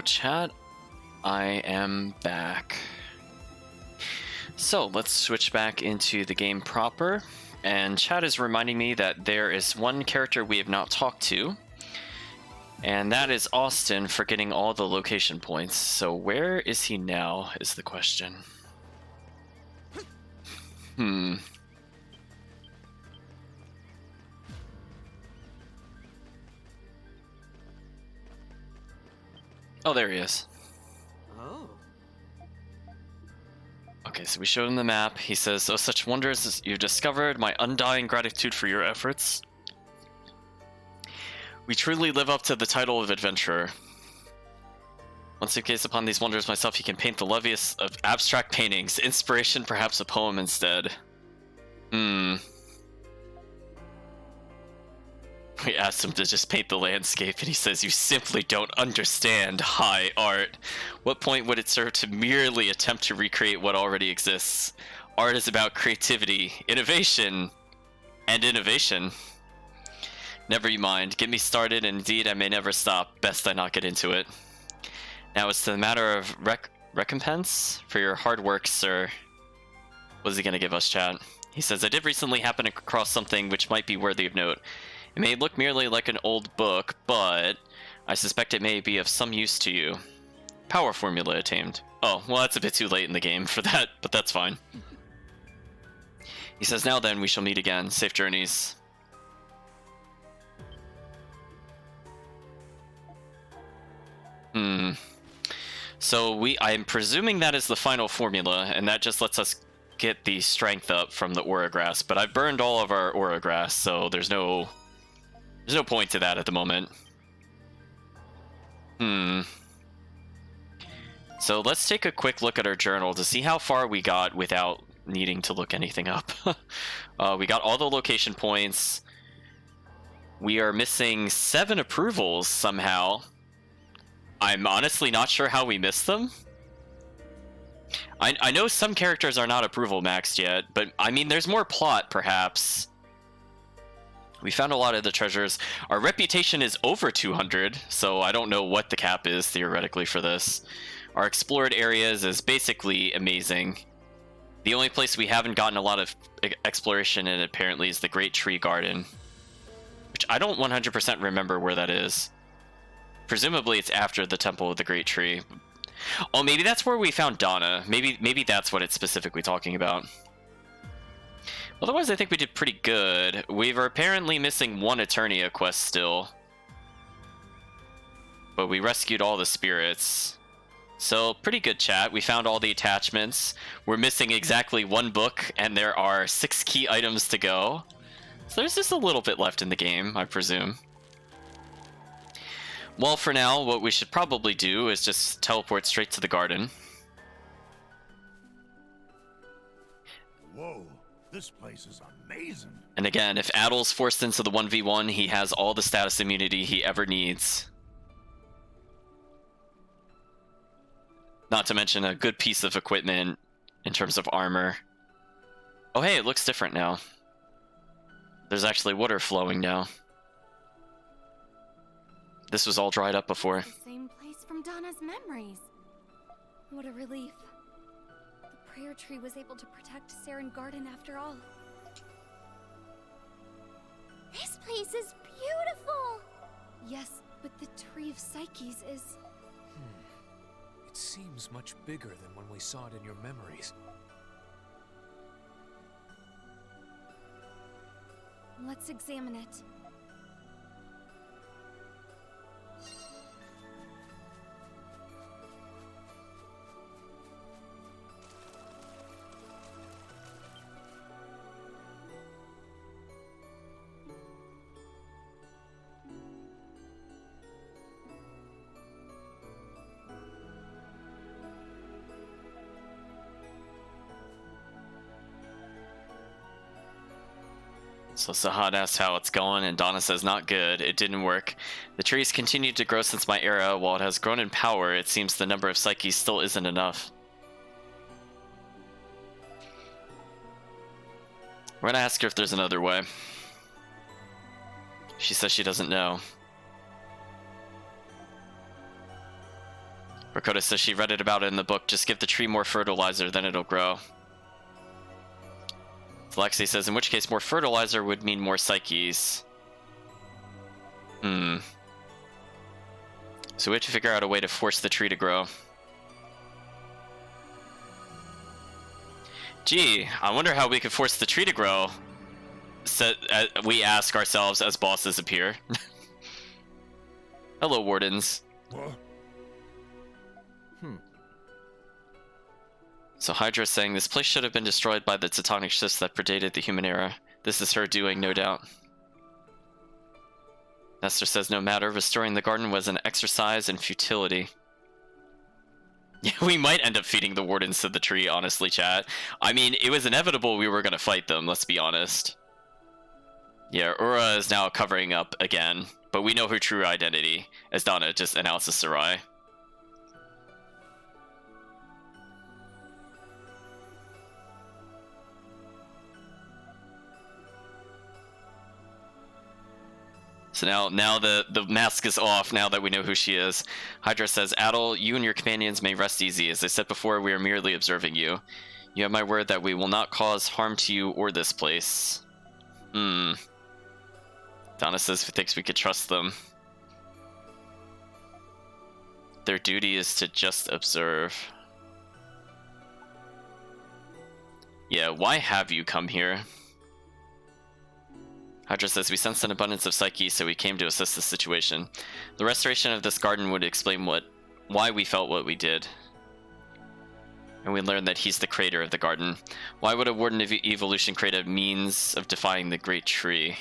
So chat, I am back. So let's switch back into the game proper, and chat is reminding me that there is one character we have not talked to, and that is Austin for getting all the location points. So where is he now is the question. Oh, there he is. Oh. Okay, so we showed him the map. He says, "Oh, such wonders as you've discovered, my undying gratitude for your efforts. We truly live up to the title of adventurer. Once you gaze upon these wonders myself, you can paint the loveliest of abstract paintings. Inspiration, perhaps a poem instead." We asked him to just paint the landscape, and he says, "You simply don't understand high art. What point would it serve to merely attempt to recreate what already exists? Art is about creativity, innovation, and innovation. Never you mind. Get me started, and indeed I may never stop. Best I not get into it. Now it's the matter of recompense for your hard work, sir." What is he going to give us, chat? He says, "I did recently happen across something which might be worthy of note. It may look merely like an old book, but I suspect it may be of some use to you. Power formula attained." Oh, well, that's a bit too late in the game for that, but that's fine. He says, "Now then, we shall meet again. Safe journeys." So I'm presuming that is the final formula, and that just lets us get the strength up from the aura grass, but I've burned all of our aura grass, so there's no point to that at the moment. So let's take a quick look at our journal to see how far we got without needing to look anything up. We got all the location points. We are missing 7 approvals somehow. I'm honestly not sure how we missed them. I know some characters are not approval maxed yet, but I mean, there's more plot, perhaps. We found a lot of the treasures. Our reputation is over 200, so I don't know what the cap is, theoretically, for this. Our explored areas is basically amazing. The only place we haven't gotten a lot of exploration in, apparently, is the Great Tree Garden, which I don't 100% remember where that is. Presumably it's after the Temple of the Great Tree. Oh, maybe that's where we found Donna. Maybe that's what it's specifically talking about. Otherwise, I think we did pretty good. We're apparently missing 1 Eternia quest still. But we rescued all the spirits. So, pretty good, chat. We found all the attachments. We're missing exactly 1 book, and there are 6 key items to go. So there's just a little bit left in the game, I presume. Well, for now, what we should probably do is just teleport straight to the garden. Whoa. This place is amazing. And again, if Adel's forced into the 1v1, he has all the status immunity he ever needs. Not to mention a good piece of equipment in terms of armor. Oh hey, it looks different now. There's actually water flowing now. This was all dried up before. It's the same place from Donna's memories. What a relief. The prayer tree was able to protect Saren Garden after all. This place is beautiful! Yes, but the Tree of Psyches is... It seems much bigger than when we saw it in your memories. Let's examine it. So Sahad asks how it's going, and Donna says not good. It didn't work. The tree's continued to grow since my era. While it has grown in power, it seems the number of psyches still isn't enough. We're gonna ask her if there's another way. She says she doesn't know. Rakota says she read it about it in the book. Just give the tree more fertilizer, then it'll grow. Lexi says, in which case more fertilizer would mean more psyches. So we have to figure out a way to force the tree to grow. Gee, I wonder how we could force the tree to grow. We ask ourselves as bosses appear. Hello, wardens. What? So Hydra's saying this place should have been destroyed by the tectonic shifts that predated the human era. This is her doing, no doubt. Nestor says no matter, restoring the garden was an exercise in futility. Yeah, we might end up feeding the wardens to the tree, honestly, chat. I mean, it was inevitable we were going to fight them, let's be honest. Yeah, Ura is now covering up again, but we know her true identity, as Donna just announced to Sarai. So now the mask is off, now that we know who she is. Hydra says, Adel, you and your companions may rest easy. As I said before, we are merely observing you. You have my word that we will not cause harm to you or this place. Donna says he thinks we could trust them. Their duty is to just observe. Yeah, why have you come here? Hydra says, we sensed an abundance of psyche, so we came to assess the situation. The restoration of this garden would explain why we felt what we did. And we learned that he's the creator of the garden. Why would a Warden of Evolution create a means of defying the great tree?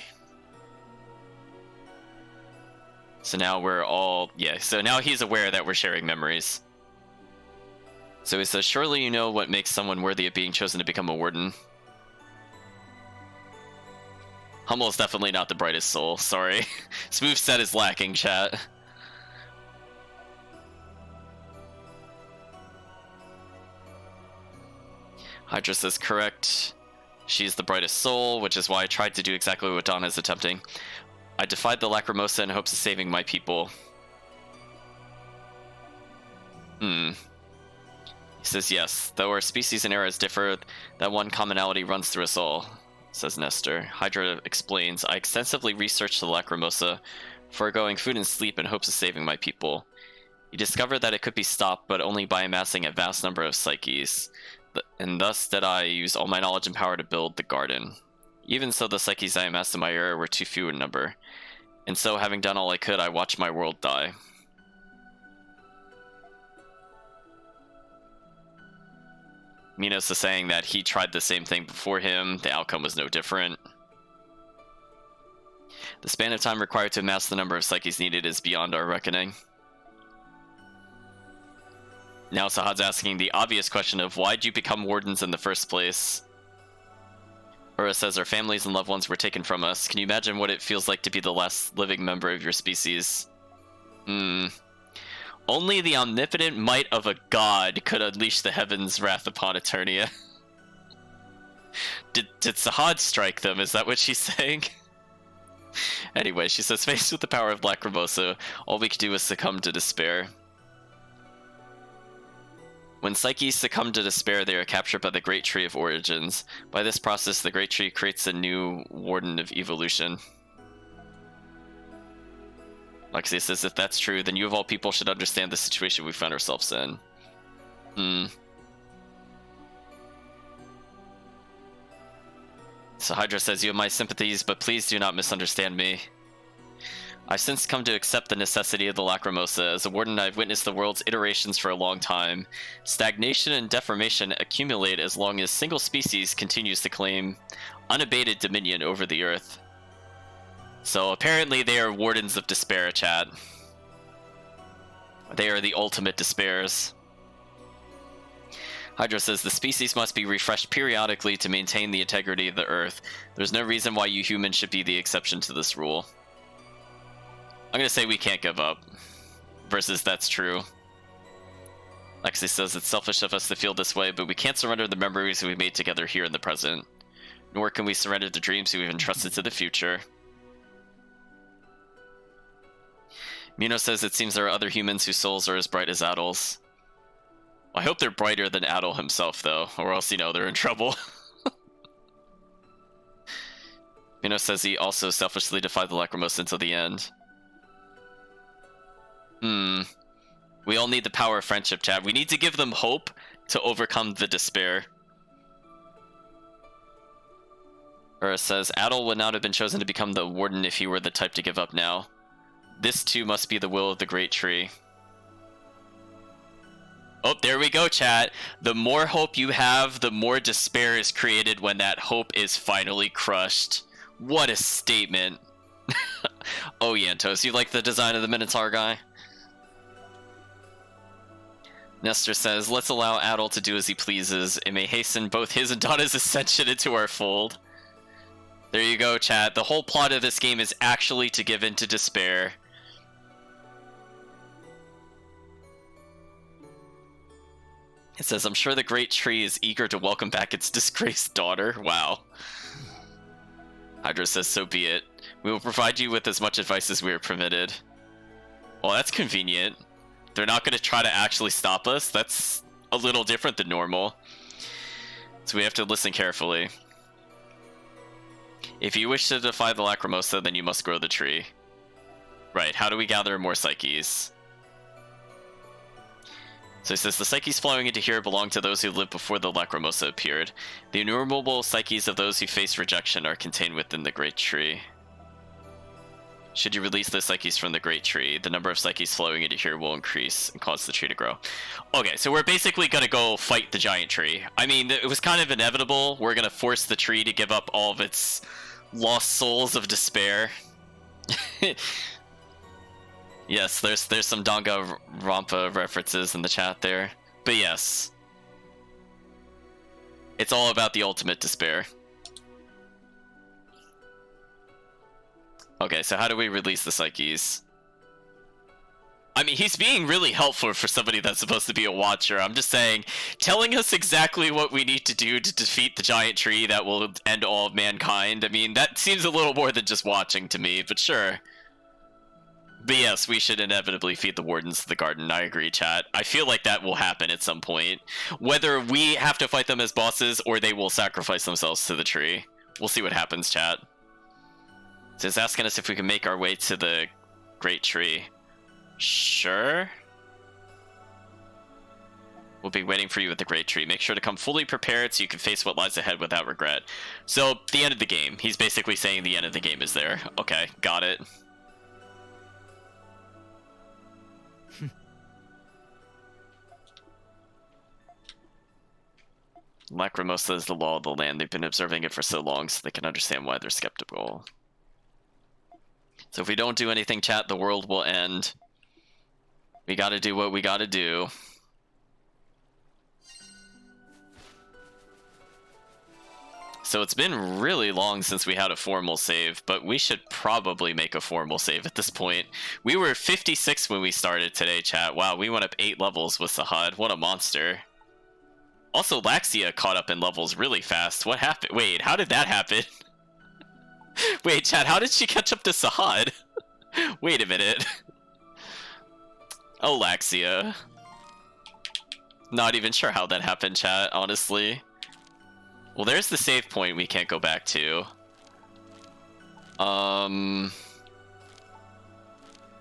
So now we're all... Yeah, so now he's aware that we're sharing memories. So he says, surely you know what makes someone worthy of being chosen to become a Warden. Hummel is definitely not the brightest soul, sorry. Smooth set is lacking, chat. Hydra says correct. She's the brightest soul, which is why I tried to do exactly what Donna is attempting. I defied the Lacrimosa in hopes of saving my people. He says yes. Though our species and eras differ, that one commonality runs through us all, says Nestor. Hydra explains, I extensively researched the Lacrimosa, foregoing food and sleep in hopes of saving my people. He discovered that it could be stopped, but only by amassing a vast number of psyches, and thus did I use all my knowledge and power to build the garden. Even so, the psyches I amassed in my era were too few in number, and so, having done all I could, I watched my world die. Minos is saying that he tried the same thing before him, the outcome was no different. The span of time required to amass the number of psyches needed is beyond our reckoning. Now Sahad's asking the obvious question of why'd you become wardens in the first place? Ura says our families and loved ones were taken from us. Can you imagine what it feels like to be the last living member of your species? Only the omnipotent might of a god could unleash the heavens' wrath upon Eternia. Did Sahad strike them? Is that what she's saying? Anyway, she says, faced with the power of Lacrimosa, all we could do was succumb to despair. When psyches succumb to despair, they are captured by the Great Tree of Origins. By this process, the Great Tree creates a new Warden of Evolution. Lexi says, if that's true, then you of all people should understand the situation we found ourselves in. So Hydra says, you have my sympathies, but please do not misunderstand me. I've since come to accept the necessity of the Lacrimosa. As a warden, I've witnessed the world's iterations for a long time. Stagnation and deformation accumulate as long as single species continues to claim unabated dominion over the Earth. So apparently they are wardens of despair, chat. They are the ultimate despairs. Hydra says the species must be refreshed periodically to maintain the integrity of the Earth. There's no reason why you humans should be the exception to this rule. I'm gonna say we can't give up. Versus that's true. Lexi says it's selfish of us to feel this way, but we can't surrender the memories we made together here in the present. Nor can we surrender the dreams we've entrusted to the future. Mino says it seems there are other humans whose souls are as bright as Adol's. I hope they're brighter than Adol himself, though, or else, you know, they're in trouble. Mino says he also selfishly defied the Lacrimosa until the end. We all need the power of friendship, chat. We need to give them hope to overcome the despair. Ura says, Adol would not have been chosen to become the warden if he were the type to give up now. This too must be the will of the great tree. Oh, there we go, chat. The more hope you have, the more despair is created when that hope is finally crushed. What a statement. Oh, Yantos, you like the design of the Minotaur guy? Nestor says, let's allow Adol to do as he pleases. It may hasten both his and Donna's ascension into our fold. There you go, chat. The whole plot of this game is actually to give in to despair. It says, I'm sure the great tree is eager to welcome back its disgraced daughter. Wow. Hydra says, so be it. We will provide you with as much advice as we are permitted. Well, that's convenient. They're not going to try to actually stop us. That's a little different than normal. So we have to listen carefully. If you wish to defy the Lacrimosa, then you must grow the tree. Right, how do we gather more psyches? So it says, the psyches flowing into here belong to those who lived before the Lacrimosa appeared. The innumerable psyches of those who face rejection are contained within the great tree. Should you release the psyches from the great tree, the number of psyches flowing into here will increase and cause the tree to grow. Okay, so we're basically going to go fight the giant tree. I mean, it was kind of inevitable. We're going to force the tree to give up all of its lost souls of despair. Yes, there's some Danganronpa references in the chat there. But yes. It's all about the ultimate despair. Okay, so how do we release the psyches? I mean, he's being really helpful for somebody that's supposed to be a watcher. I'm just saying, telling us exactly what we need to do to defeat the giant tree that will end all of mankind. I mean, that seems a little more than just watching to me, but sure. But yes, we should inevitably feed the wardens of the garden. I agree, chat. I feel like that will happen at some point. Whether we have to fight them as bosses or they will sacrifice themselves to the tree. We'll see what happens, chat. So it's asking us if we can make our way to the great tree. Sure. We'll be waiting for you at the great tree. Make sure to come fully prepared so you can face what lies ahead without regret. So, the end of the game. He's basically saying the end of the game is there. Okay, got it. Lacrimosa is the law of the land. They've been observing it for so long, so they can understand why they're skeptical. So if we don't do anything, chat, the world will end. We gotta do what we gotta do. So it's been really long since we had a formal save, but we should probably make a formal save at this point. We were 56 when we started today, chat. Wow, we went up 8 levels with Sahad. What a monster. Also, Laxia caught up in levels really fast. What happened? Wait, how did that happen? Wait, chat, how did she catch up to Sahad? Wait a minute. Oh, Laxia. Not even sure how that happened, chat, honestly. Well, there's the save point we can't go back to.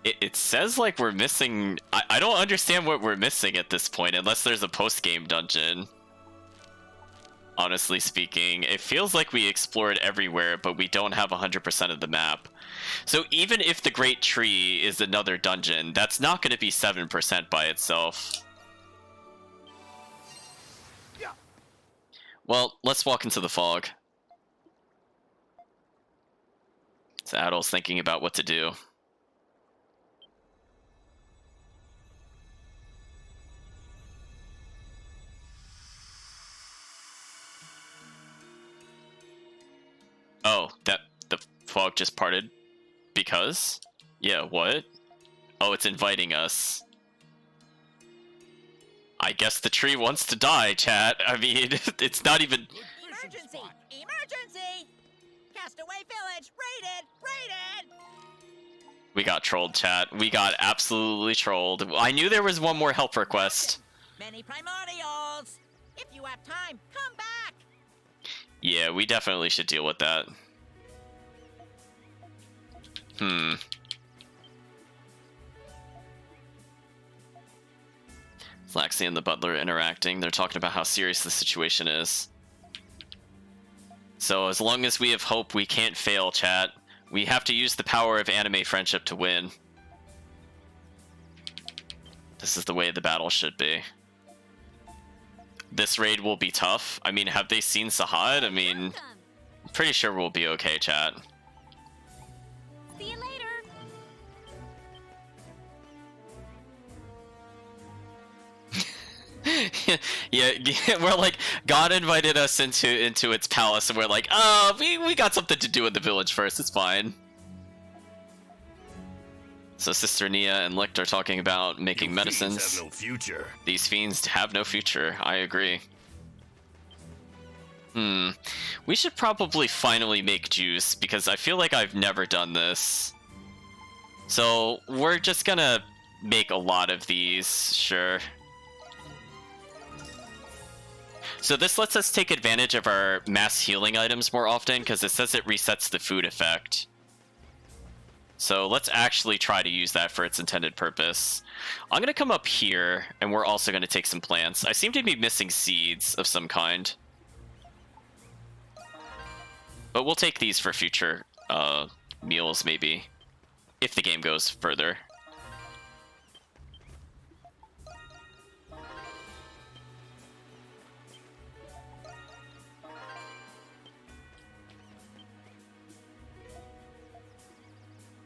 It says like we're missing... I don't understand what we're missing at this point, unless there's a post-game dungeon. Honestly speaking, it feels like we explored everywhere, but we don't have 100% of the map. So even if the Great Tree is another dungeon, that's not going to be 7% by itself. Yeah. Well, let's walk into the fog. So Adol's thinking about what to do. Oh, the fog just parted? Because? Yeah, what? Oh, it's inviting us. I guess the tree wants to die, chat. I mean, it's not even... Emergency! Emergency! Castaway Village! Raided! Raided! We got trolled, chat. We got absolutely trolled. I knew there was one more help request. Many primordials! If you have time, come back! Yeah, we definitely should deal with that. Laxi and the butler interacting. They're talking about how serious the situation is. So as long as we have hope, we can't fail, chat. We have to use the power of anime friendship to win. This is the way the battle should be. This raid will be tough. I mean, have they seen Sahad? I mean, I'm pretty sure we'll be okay, chat. See you later. yeah, we're like, God invited us into its palace, and we're like, oh, we got something to do in the village first. It's fine. So Sister Nia and Licht are talking about making medicines. Have no future. These fiends have no future. I agree. We should probably finally make juice, because I feel like I've never done this. So we're just gonna make a lot of these, sure. So this lets us take advantage of our mass healing items more often, because it says it resets the food effect. So let's actually try to use that for its intended purpose. I'm going to come up here, and we're also going to take some plants. I seem to be missing seeds of some kind. But we'll take these for future meals, maybe, if the game goes further.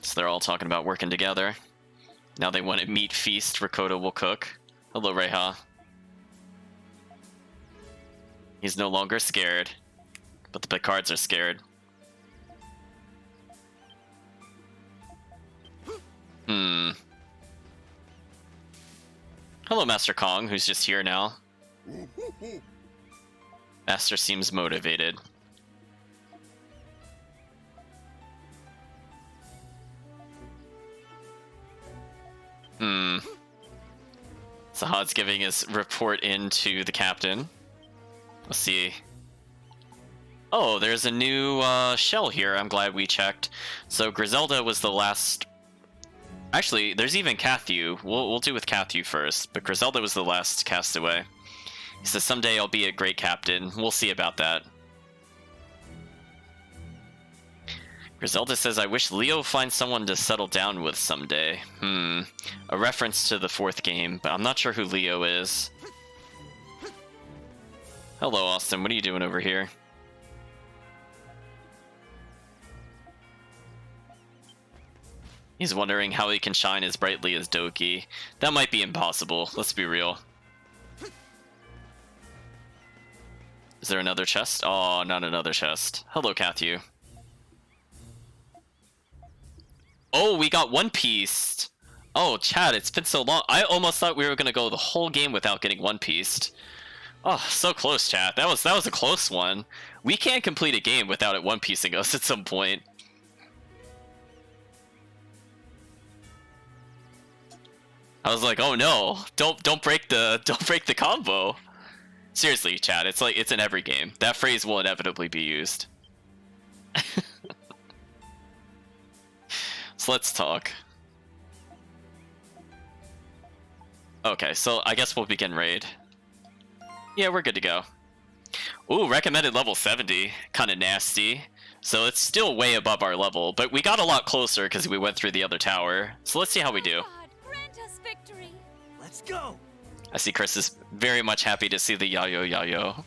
So they're all talking about working together. Now they want a meat feast. Rakota will cook. Hello, Reha. He's no longer scared, but the Picards are scared. Hello, Master Kong, who's just here now. Master seems motivated. Sahad's giving his report in to the captain. Let's see. Oh, there's a new shell here. I'm glad we checked. So Griselda was the last... Actually, there's even Cathu. We'll do with Cathu first, but Griselda was the last castaway. He says, someday I'll be a great captain. We'll see about that. Griselda says, I wish Leo finds someone to settle down with someday. A reference to the 4th game, but I'm not sure who Leo is. Hello, Austin. What are you doing over here? He's wondering how he can shine as brightly as Doki. That might be impossible. Let's be real. Is there another chest? Oh, not another chest. Hello, Cathu. Oh, we got One Pieced. Oh, Chad, it's been so long. I almost thought we were gonna go the whole game without getting One Pieced. Oh, so close, chat. That was a close one. We can't complete a game without it One Piecing us at some point. I was like, oh no, don't break the combo. Seriously, chat, it's like it's in every game. That phrase will inevitably be used. So let's talk. Okay, so I guess we'll begin raid. Yeah, we're good to go. Ooh, recommended level 70. Kind of nasty. So it's still way above our level, but we got a lot closer because we went through the other tower. So let's see how we do. God, grant us victory. Let's go. I see Chris is very much happy to see the yayo yayo.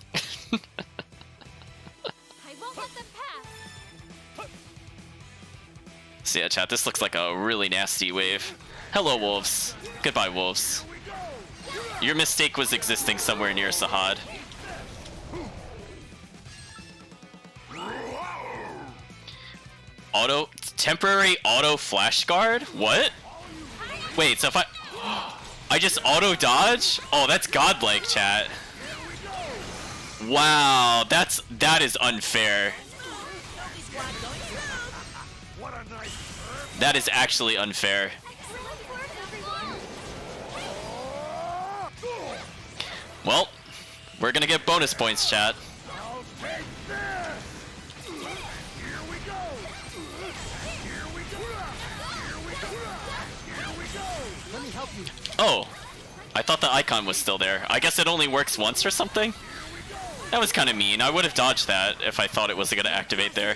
I won't let them pass. So yeah, chat, this looks like a really nasty wave. Hello, wolves. Goodbye, wolves. Your mistake was existing somewhere near Sahad. Temporary auto flash guard? What? Wait, so if I just auto dodge? Oh, that's godlike, chat. Wow, that is unfair. What a nice That is actually unfair. Well, we're gonna get bonus points, chat. I'll take this! Here we go! Here we go! Here we go! Here we go! Let me help you. Oh, I thought the icon was still there. I guess it only works once or something? That was kind of mean. I would have dodged that if I thought it was gonna activate there.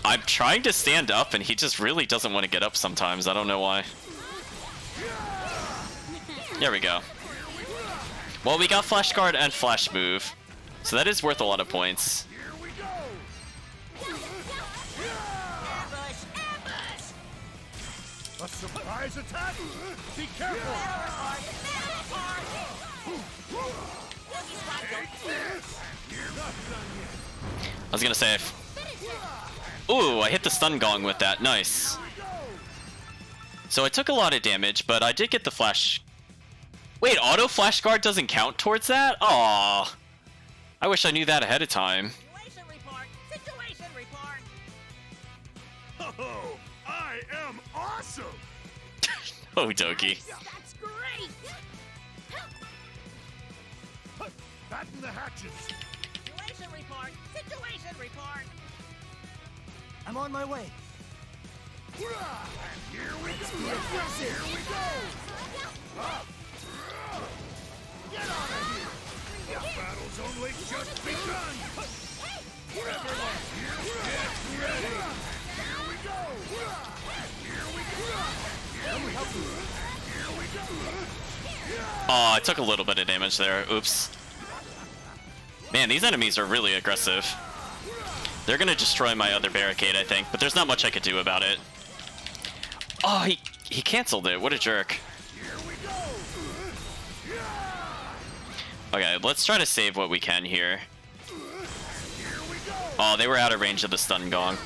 I'm trying to stand up and he just really doesn't want to get up sometimes. I don't know why. There we go. Well, we got Flash Guard and Flash Move, so that is worth a lot of points. Here we go! A surprise attack? Be careful! Take this! You're not done yet. I was gonna say, ooh, I hit the stun gong with that. Nice. So I took a lot of damage, but I did get the Flash. Wait, auto Flash Guard doesn't count towards that? Aw. I wish I knew that ahead of time. Situation report! Situation report! Oh, I am awesome! Oh, Doki. That's great! Batten the hatches! Situation report! Situation report! I'm on my way. And here we go! Here we go! Up! Get out of here! The battle's only just begun! Everyone, get ready! Here we go! Here we go! Here we go! Here we go! Oh, I took a little bit of damage there. Oops. Man, these enemies are really aggressive. They're gonna destroy my other barricade, I think, but there's not much I could do about it. Oh, he canceled it. What a jerk. Okay, let's try to save what we can here. Oh, they were out of range of the stun gong.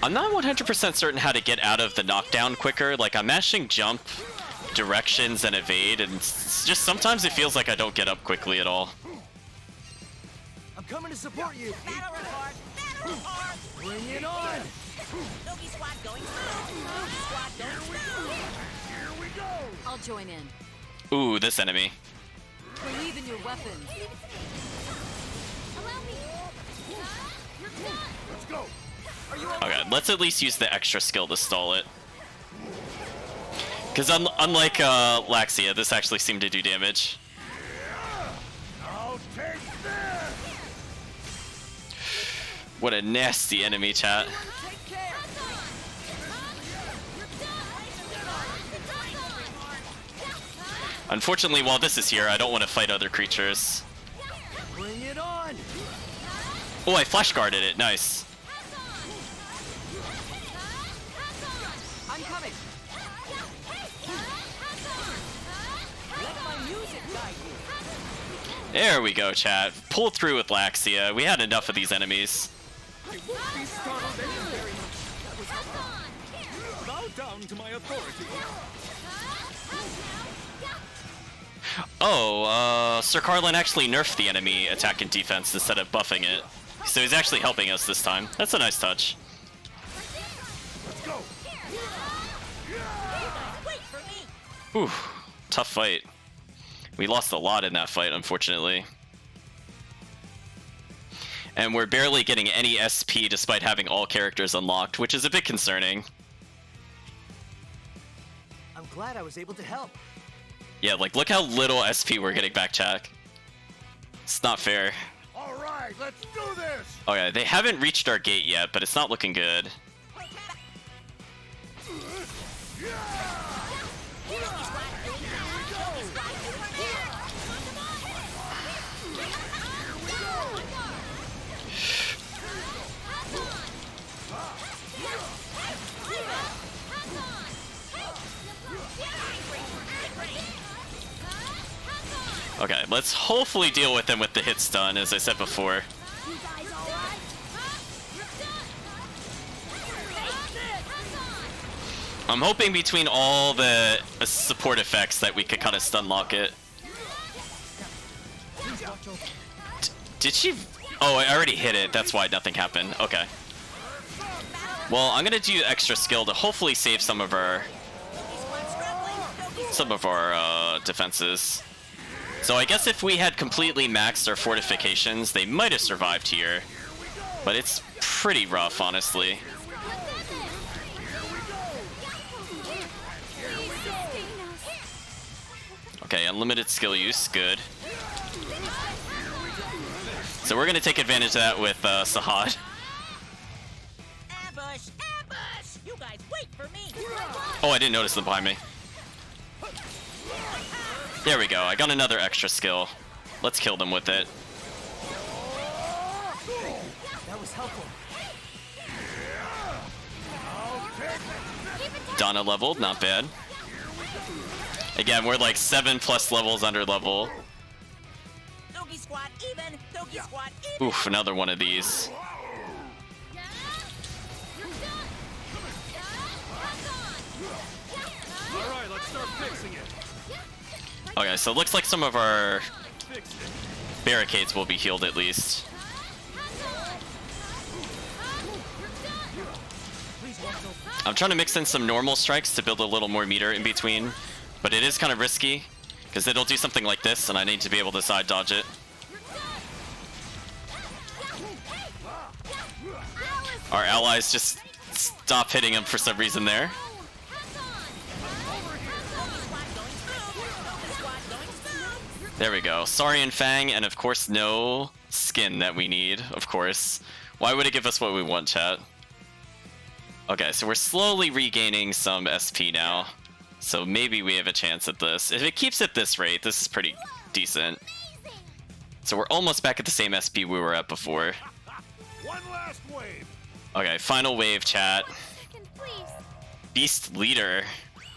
I'm not 100% certain how to get out of the knockdown quicker. Like, I'm mashing jump, directions, and evade, and just sometimes it feels like I don't get up quickly at all. I'm coming to support you. Battle report! Battle report! Bring it on. Doggy squad going through! Doggy squad going through! Here we go! I'll join in. Ooh, this enemy. Believe in your weapons. Allow me. You're done. Let's go! Okay, let's at least use the extra skill to stall it. Because unlike Laxia, this actually seemed to do damage. I'll take this! What a nasty enemy, chat. Unfortunately, while this is here, I don't want to fight other creatures. Bring it on. Oh, I flash guarded it. Nice. I'm coming. Let my music guide you. There we go, chat. Pull through with Laxia. We had enough of these enemies. Bow down to my authority. Oh, Sir Carlin actually nerfed the enemy attack and defense instead of buffing it. So he's actually helping us this time. That's a nice touch. Let's go! Wait for me! Whew, tough fight. We lost a lot in that fight, unfortunately. And we're barely getting any SP despite having all characters unlocked, which is a bit concerning. I'm glad I was able to help. Yeah, like, look how little SP we're getting back, chat. It's not fair. All right, let's do this! Okay, they haven't reached our gate yet, but it's not looking good. Okay, let's hopefully deal with them with the hit stun, as I said before. You guys all right? You're done. I'm hoping between all the support effects that we could kind of stun lock it. Did she? Oh, I already hit it. That's why nothing happened. Okay. Well, I'm gonna do extra skill to hopefully save some of our defenses. So I guess if we had completely maxed our fortifications, they might have survived here. But it's pretty rough, honestly. Okay, unlimited skill use, good. So we're gonna take advantage of that with Sahad. Ambush! Ambush! You guys wait for me! Oh, I didn't notice them behind me. There we go, I got another extra skill. Let's kill them with it. That was helpful. Donna leveled, not bad. Again, we're like 7+ levels under level. Doggy squad even! Doggy squad even! Oof, another one of these. Alright, let's start fixing it. Okay, so it looks like some of our barricades will be healed at least. I'm trying to mix in some normal strikes to build a little more meter in between, but it is kind of risky because it'll do something like this and I need to be able to side dodge it. Our allies just stop hitting him for some reason there. There we go. Saurian Fang, and of course no skin that we need, of course. Why would it give us what we want, chat? Okay, so we're slowly regaining some SP now. So maybe we have a chance at this. If it keeps at this rate, this is pretty decent. So we're almost back at the same SP we were at before. One last wave. Okay, final wave, chat. Second, please. Beast Leader.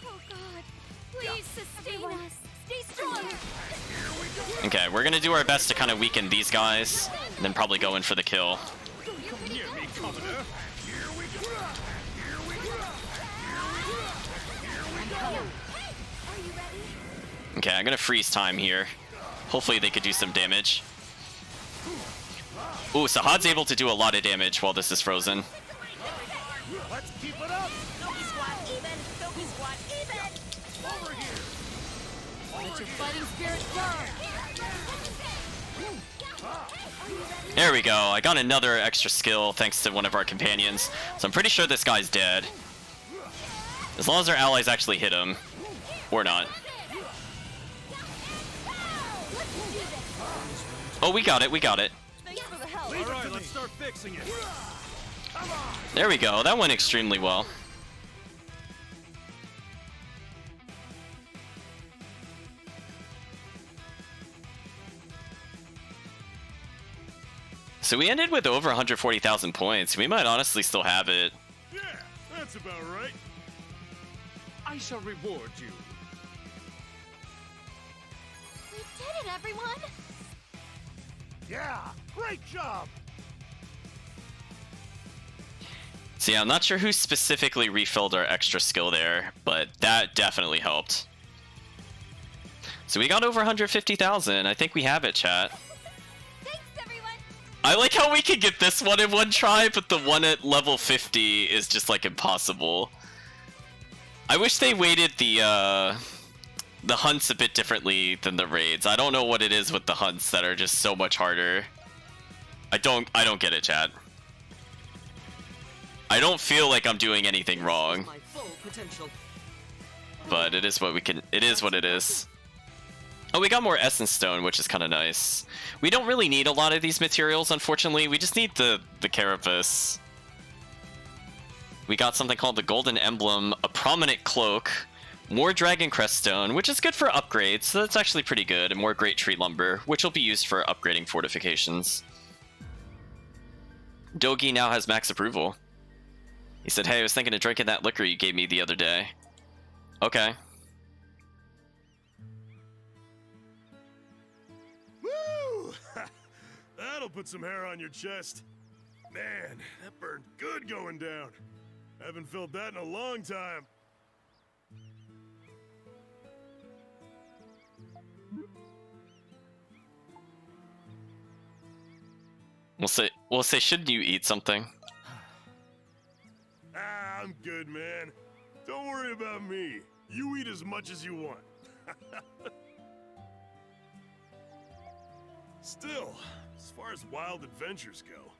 Oh God, please sustain us. Stay strong. Okay, we're gonna do our best to kind of weaken these guys, and then probably go in for the kill. Near me, Commoner. Here we go. Here we go. Here we go. Are you ready? Okay, I'm gonna freeze time here. Hopefully they could do some damage. Ooh, Sahad's able to do a lot of damage while this is frozen. Let's keep it up. Doggy squad even! Doggy squad even! Over here. Let your fighting spirit burn. There we go. I got another extra skill thanks to one of our companions. So I'm pretty sure this guy's dead. As long as our allies actually hit him. Or not. Oh, we got it. We got it. Thanks for the help. Alright, let's start fixing it. Come on. There we go. That went extremely well. So we ended with over 140,000 points. We might honestly still have it. Yeah, that's about right. I shall reward you. We did it, everyone. Yeah, great job. So yeah, I'm not sure who specifically refilled our extra skill there, but that definitely helped. So we got over 150,000. I think we have it, chat. Thanks, everyone. I like how we can get this one in one try, but the one at level 50 is just like impossible. I wish they weighted the hunts a bit differently than the raids. I don't know what it is with the hunts that are just so much harder. I don't get it, chat. I don't feel like I'm doing anything wrong, My full potential. but it is what we can. It is what it is. Oh, we got more Essence Stone, which is kind of nice. We don't really need a lot of these materials, unfortunately. We just need the Carapace. We got something called the Golden Emblem, a Prominent Cloak, more Dragon Crest Stone, which is good for upgrades, so that's actually pretty good, and more Great Tree Lumber, which will be used for upgrading fortifications. Dogi now has max approval. He said, hey, I was thinking of drinking that liquor you gave me the other day. Okay. Woo! That'll put some hair on your chest. Man, that burned good going down. Haven't felt that in a long time. We'll say, shouldn't you eat something? Ah, I'm good, man. Don't worry about me. You eat as much as you want. Still, as far as wild adventures go,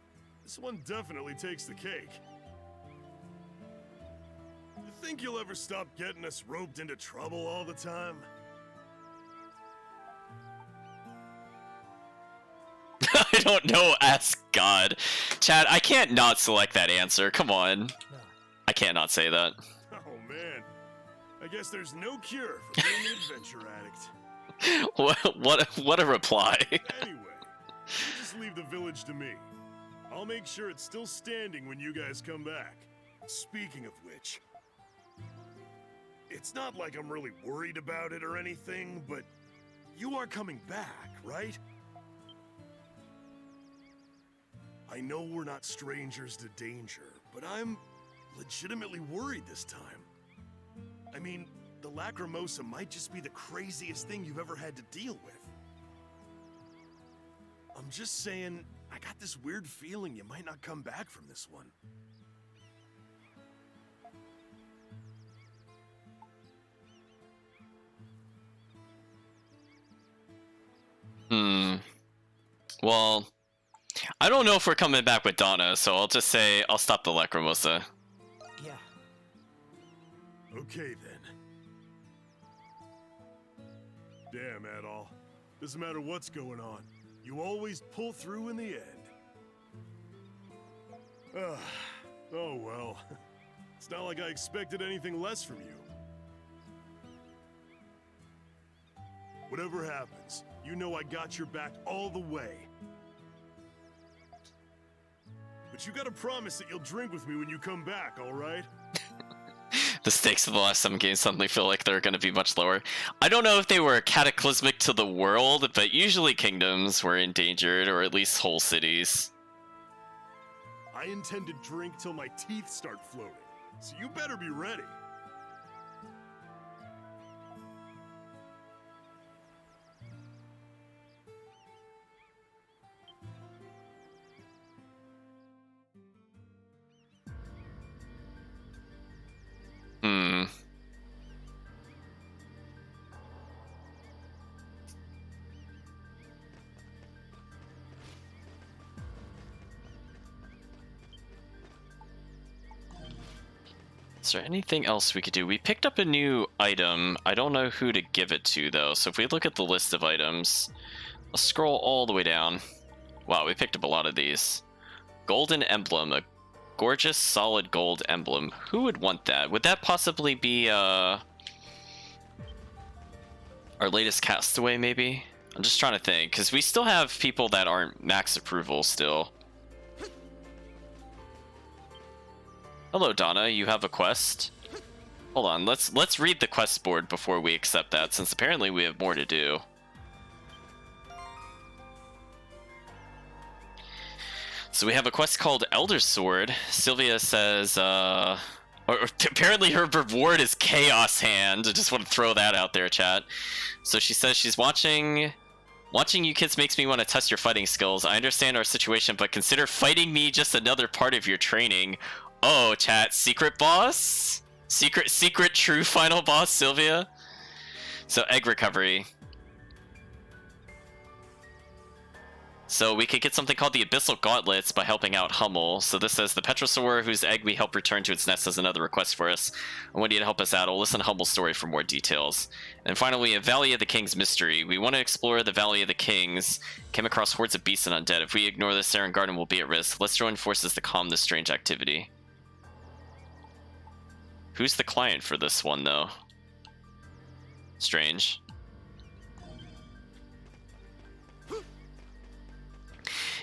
this one definitely takes the cake. You think you'll ever stop getting us roped into trouble all the time? I don't know, ask God. Chad, I can't not select that answer. Come on. I can't not say that. Oh man, I guess there's no cure for being an adventure addict. What a reply. Anyway, you just leave the village to me. I'll make sure it's still standing when you guys come back. Speaking of which, it's not like I'm really worried about it or anything, but you are coming back, right? I know we're not strangers to danger, but I'm legitimately worried this time. I mean, the Lacrimosa might just be the craziest thing you've ever had to deal with. I'm just saying, I got this weird feeling you might not come back from this one. Well, I don't know if we're coming back with Donna, so I'll just say I'll stop the Lacrimosa. Yeah. Okay then. Damn, Adol. Doesn't matter what's going on, you always pull through in the end. Oh well. It's not like I expected anything less from you. Whatever happens, you know I got your back all the way. But you gotta promise that you'll drink with me when you come back, alright? The stakes of the last 7 games suddenly feel like they're going to be much lower. I don't know if they were cataclysmic to the world, but usually kingdoms were endangered, or at least whole cities. I intend to drink till my teeth start floating, so you better be ready. Is there anything else we could do? We picked up a new item. I don't know who to give it to, though. So if we look at the list of items, let's scroll all the way down. Wow, we picked up a lot of these. Golden emblem, a gorgeous solid gold emblem. Who would want that? Would that possibly be our latest castaway, maybe? I'm just trying to think, because we still have people that aren't max approval still. Hello, Donna. You have a quest? Hold on. Let's read the quest board before we accept that, since apparently we have more to do. So we have a quest called Elder Sword. Sylvia says, apparently her reward is Chaos Hand. I just want to throw that out there, chat. So she says she's watching you kids makes me want to test your fighting skills. I understand our situation, but consider fighting me just another part of your training. Oh, chat, secret boss? Secret true final boss, Sylvia? So, egg recovery. So we could get something called the Abyssal Gauntlets by helping out Hummel. So this says, the Petrosaur, whose egg we help return to its nest, has another request for us. I want you to help us out. I'll listen to Hummel's story for more details. And finally, we have Valley of the Kings mystery. We want to explore the Valley of the Kings. Came across hordes of beasts and undead. If we ignore this, Saren Garden will be at risk. Let's join forces to calm this strange activity. Who's the client for this one, though? Strange.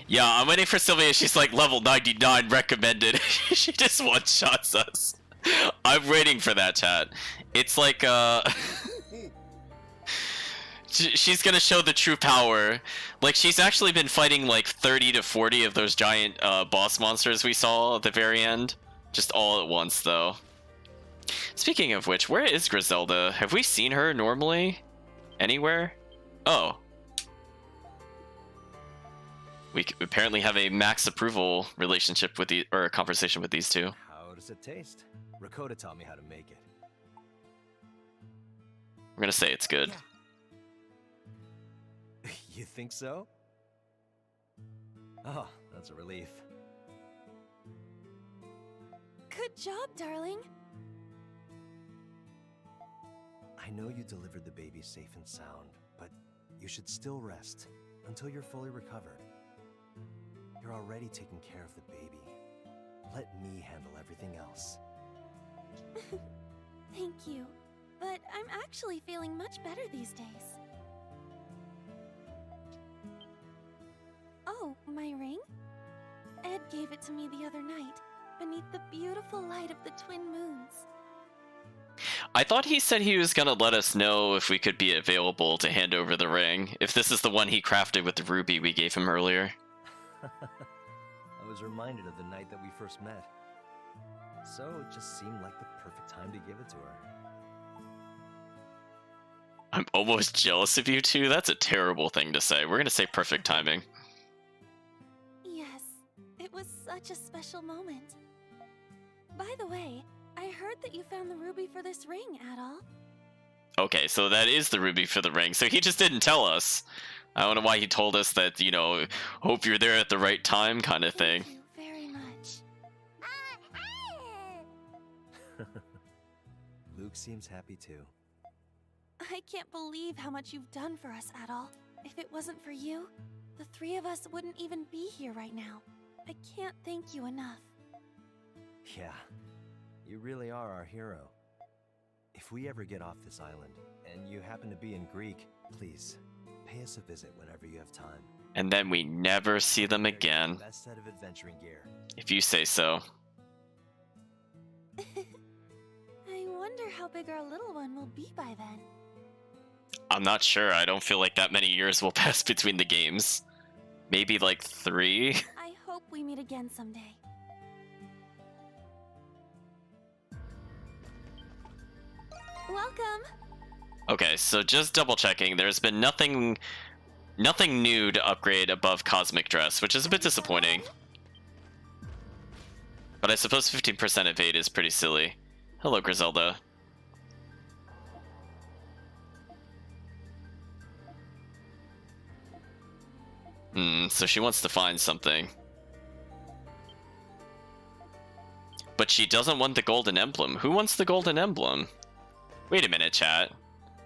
Yeah, I'm waiting for Sylvia. She's like, level 99 recommended. She just one-shots us. I'm waiting for that, chat. It's like, she's gonna show the true power. Like, she's actually been fighting like 30 to 40 of those giant boss monsters we saw at the very end. Just all at once, though. Speaking of which, where is Griselda? Have we seen her normally? Anywhere? Oh. We apparently have a max approval relationship with or a conversation with these two. How does it taste? Rakota taught me how to make it. I'm gonna say it's good. You think so? Oh, that's a relief. Good job, darling. I know you delivered the baby safe and sound, but you should still rest until you're fully recovered. You're already taking care of the baby. Let me handle everything else. Thank you. But I'm actually feeling much better these days. Oh, my ring? Ed gave it to me the other night, beneath the beautiful light of the twin moons. I thought he said he was gonna let us know if we could be available to hand over the ring, if this is the one he crafted with the ruby we gave him earlier. I was reminded of the night that we first met. So it just seemed like the perfect time to give it to her. I'm almost jealous of you two. That's a terrible thing to say. We're gonna say perfect timing. Yes, it was such a special moment. By the way, I heard that you found the ruby for this ring, Adol. Okay, so that is the ruby for the ring. So he just didn't tell us. I don't know why he told us that, you know, hope you're there at the right time kind of thing. Thank you very much. Luke seems happy too. I can't believe how much you've done for us, Adol. If it wasn't for you, the three of us wouldn't even be here right now. I can't thank you enough. Yeah, you really are our hero. If we ever get off this island, and you happen to be in Greek, please, pay us a visit whenever you have time. And then we never see them again. Best set of adventuring gear. If you say so. I wonder how big our little one will be by then. I'm not sure. I don't feel like that many years will pass between the games. Maybe like 3. I hope we meet again someday. Welcome! Okay, so just double checking. There's been nothing new to upgrade above Cosmic Dress, which is a bit disappointing. But I suppose 15% of 8 is pretty silly. Hello, Griselda. So she wants to find something. But she doesn't want the golden emblem. Who wants the golden emblem? Wait a minute, chat.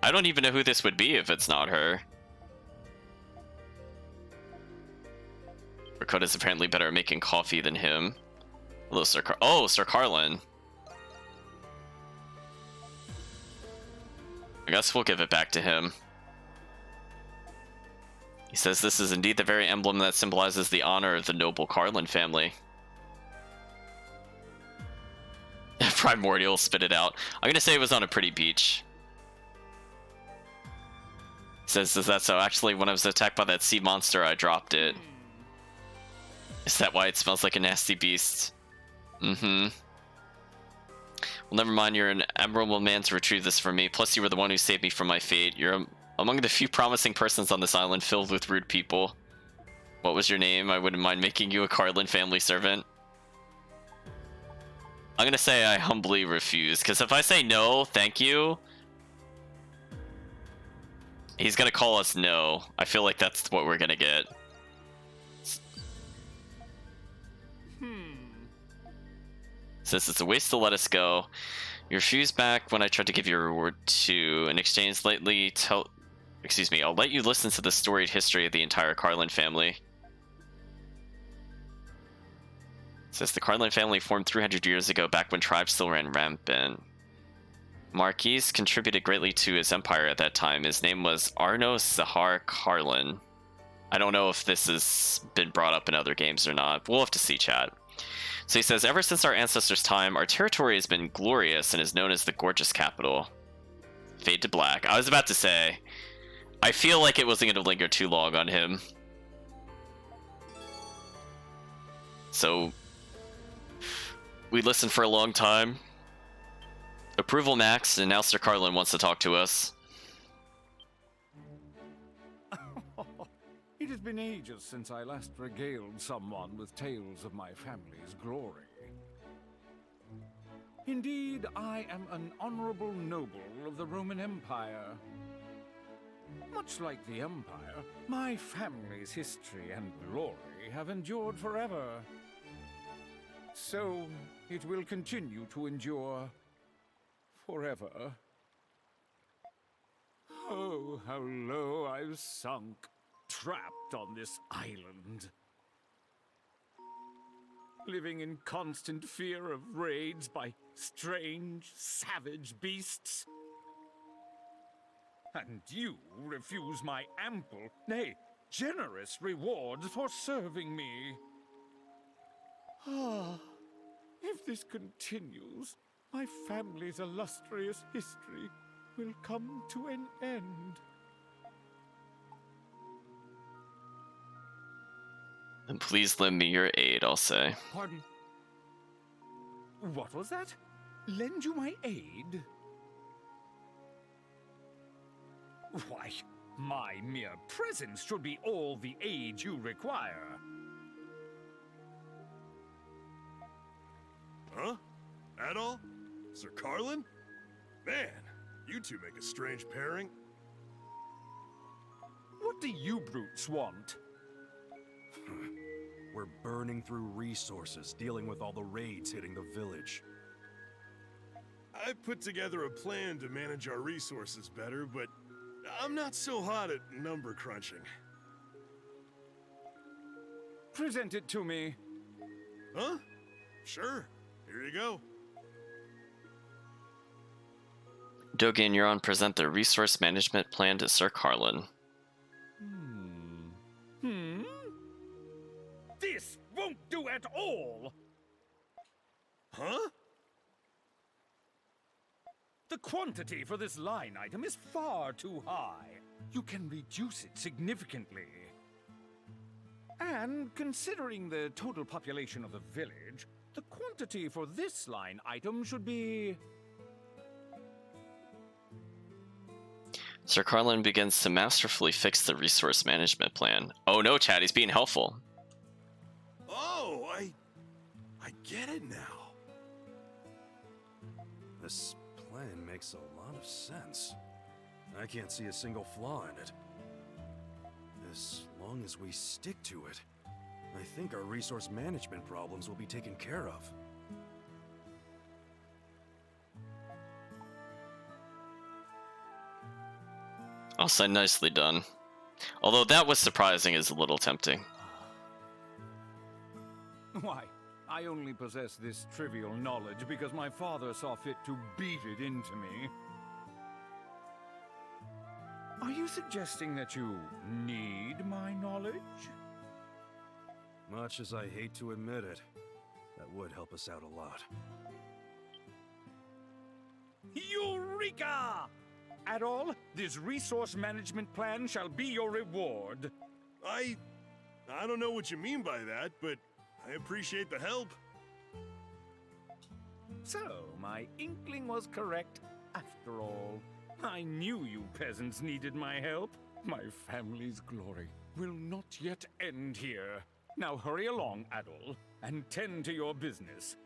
I don't even know who this would be if it's not her. Rakota's apparently better at making coffee than him. Hello, Sir Sir Carlin. I guess we'll give it back to him. He says this is indeed the very emblem that symbolizes the honor of the noble Carlin family. Primordial spit it out. I'm gonna say it was on a pretty beach. He says, is that so? Actually, when I was attacked by that sea monster, I dropped it. Is that why it smells like a nasty beast? Mm-hmm. Well, never mind, you're an admirable man to retrieve this for me. Plus, you were the one who saved me from my fate. You're among the few promising persons on this island filled with rude people. What was your name? I wouldn't mind making you a Carlin family servant. I'm gonna say I humbly refuse, because if I say no, thank you, he's gonna call us no. I feel like that's what we're gonna get. Says it's a waste to let us go. You refused back when I tried to give you a reward too. In exchange, I'll let you listen to the storied history of the entire Carlin family. Says the Carlin family formed 300 years ago, back when tribes still ran rampant. Marquis contributed greatly to his empire at that time. His name was Arno Zahar Carlin. I don't know if this has been brought up in other games or not. We'll have to see, chat. So he says, ever since our ancestors' time, our territory has been glorious and is known as the Gorgeous Capital. Fade to black. I was about to say, I feel like it wasn't going to linger too long on him. So, we listened for a long time. Approval max, and now Sir Carlin wants to talk to us. It has been ages since I last regaled someone with tales of my family's glory. Indeed, I am an honorable noble of the Roman Empire. Much like the Empire, my family's history and glory have endured forever. So, it will continue to endure forever. Oh, how low I've sunk, trapped on this island. Living in constant fear of raids by strange, savage beasts. And you refuse my ample, nay, generous rewards for serving me. Ah, if this continues, my family's illustrious history will come to an end. And please lend me your aid, I'll say. Pardon? What was that? Lend you my aid? Why, my mere presence should be all the aid you require. Huh? At all? Sir Carlin? Man, you two make a strange pairing. What do you brutes want? We're burning through resources, dealing with all the raids hitting the village. I put together a plan to manage our resources better, but I'm not so hot at number crunching. Present it to me. Huh? Sure. Here you go. Dogen, you're on present the resource management plan to Sir Carlin. This won't do at all! Huh? The quantity for this line item is far too high. You can reduce it significantly. And considering the total population of the village, the quantity for this line item should be... Sir Carlin begins to masterfully fix the resource management plan. Oh no, Chad, he's being helpful. Oh, I get it now. This plan makes a lot of sense. I can't see a single flaw in it. As long as we stick to it, I think our resource management problems will be taken care of. I'll say nicely done. Although that was surprising is a little tempting. Why, I only possess this trivial knowledge because my father saw fit to beat it into me. Are you suggesting that you need my knowledge? Much as I hate to admit it, that would help us out a lot. Eureka! Adol, this resource management plan shall be your reward. I don't know what you mean by that, but I appreciate the help. So, my inkling was correct after all. I knew you peasants needed my help. My family's glory will not yet end here. Now hurry along, Adol, and tend to your business.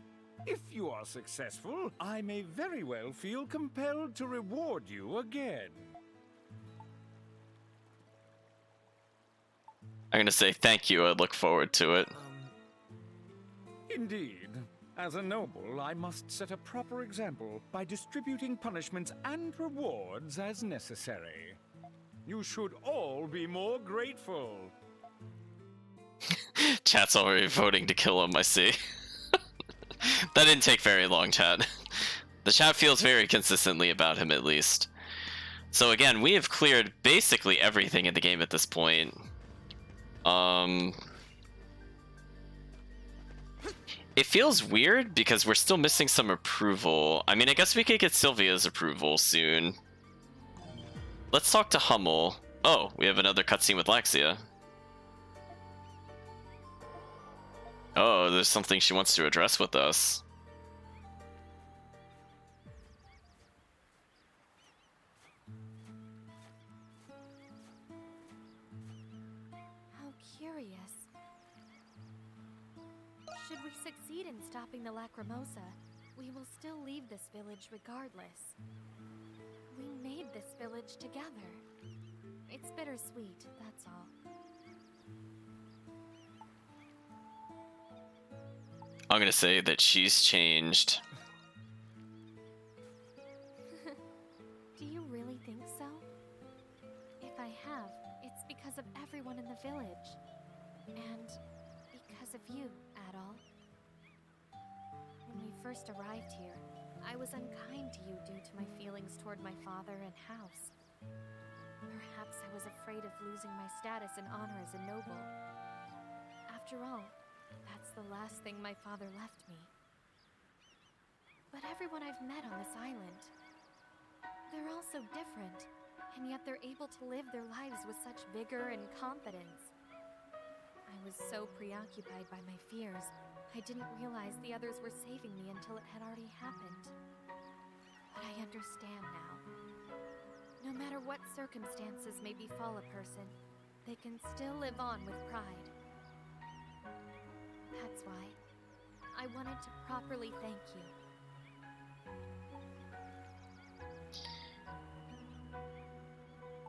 If you are successful, I may very well feel compelled to reward you again. I'm gonna say thank you, I look forward to it. Indeed. As a noble, I must set a proper example by distributing punishments and rewards as necessary. You should all be more grateful. Chat's already voting to kill him, I see. That didn't take very long, chat. The chat feels very consistently about him, at least. So again, we have cleared basically everything in the game at this point. It feels weird because we're still missing some approval. I mean, I guess we could get Sylvia's approval soon. Let's talk to Hummel. Oh, we have another cutscene with Laxia. Oh, there's something she wants to address with us. succeed in stopping the Lacrimosa, we will still leave this village regardless. We made this village together. It's bittersweet, that's all. I'm gonna say that she's changed. Do you really think so? If I have, it's because of everyone in the village. And because of you, Adol. When we first arrived here, I was unkind to you due to my feelings toward my father and house. Perhaps I was afraid of losing my status and honor as a noble. After all, that's the last thing my father left me. But everyone I've met on this island, they're all so different, and yet they're able to live their lives with such vigor and confidence. I was so preoccupied by my fears, I didn't realize the others were saving me until it had already happened. But I understand now. No matter what circumstances may befall a person, they can still live on with pride. That's why I wanted to properly thank you.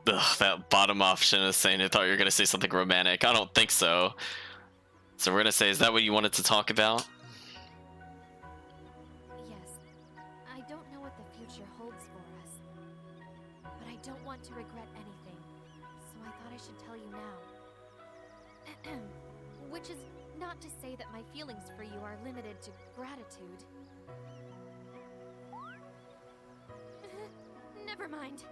Ugh, that bottom option is saying I thought you were gonna say something romantic. I don't think so. So we're gonna say, is that what you wanted to talk about? Yes, I don't know what the future holds for us, but I don't want to regret anything, so I thought I should tell you now. Which is not to say that my feelings for you are limited to gratitude. Never mind.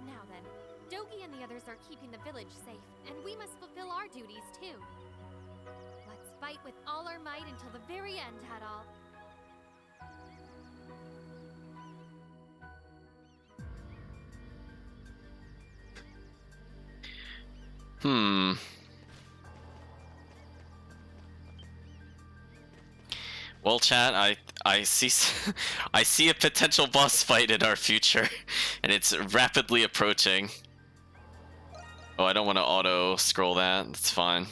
Now then, Dogi and the others are keeping the village safe, and we must fulfill our duties too. Let's fight with all our might until the very end, Adol. Well, chat, I see I see a potential boss fight in our future, and it's rapidly approaching. Oh, I don't want to auto scroll that. That's fine.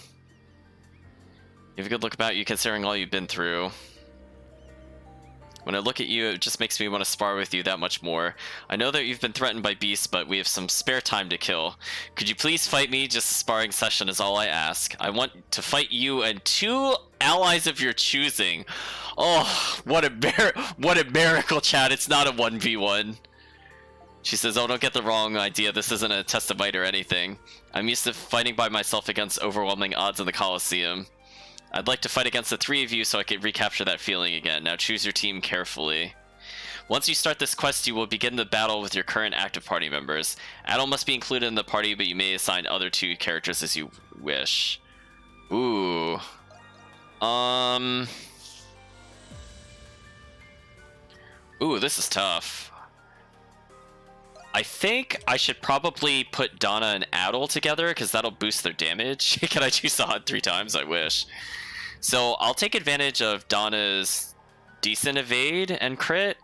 You have a good look about you, considering all you've been through. When I look at you, it just makes me want to spar with you that much more. I know that you've been threatened by beasts, but we have some spare time to kill. Could you please fight me? Just a sparring session is all I ask. I want to fight you and 2 allies of your choosing. Oh, what a miracle, chat. It's not a 1v1. She says, oh, don't get the wrong idea. This isn't a test of might or anything. I'm used to fighting by myself against overwhelming odds in the Colosseum. I'd like to fight against the 3 of you so I can recapture that feeling again. Now choose your team carefully. Once you start this quest, you will begin the battle with your current active party members. Adol must be included in the party, but you may assign other 2 characters as you wish. Ooh. Ooh, this is tough. I think I should probably put Donna and Adol together, because that'll boost their damage. Can I choose the HUD 3 times? I wish. So I'll take advantage of Donna's decent evade and crit.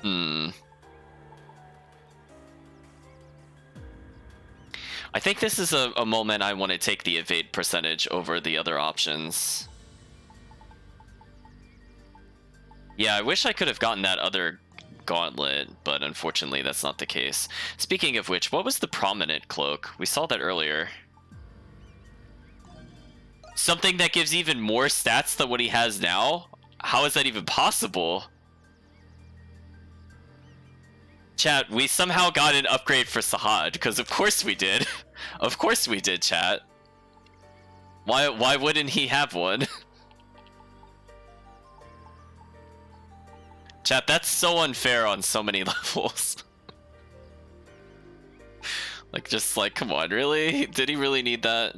I think this is a moment I want to take the evade percentage over the other options. Yeah, I wish I could have gotten that other gauntlet, but unfortunately that's not the case. Speaking of which, what was the prominent cloak? We saw that earlier. Something that gives even more stats than what he has now? How is that even possible? Chat, we somehow got an upgrade for Sahad, because of course we did. Of course we did, chat. Why wouldn't he have one? Chat, that's so unfair on so many levels. Like, just like, come on, really? Did he really need that?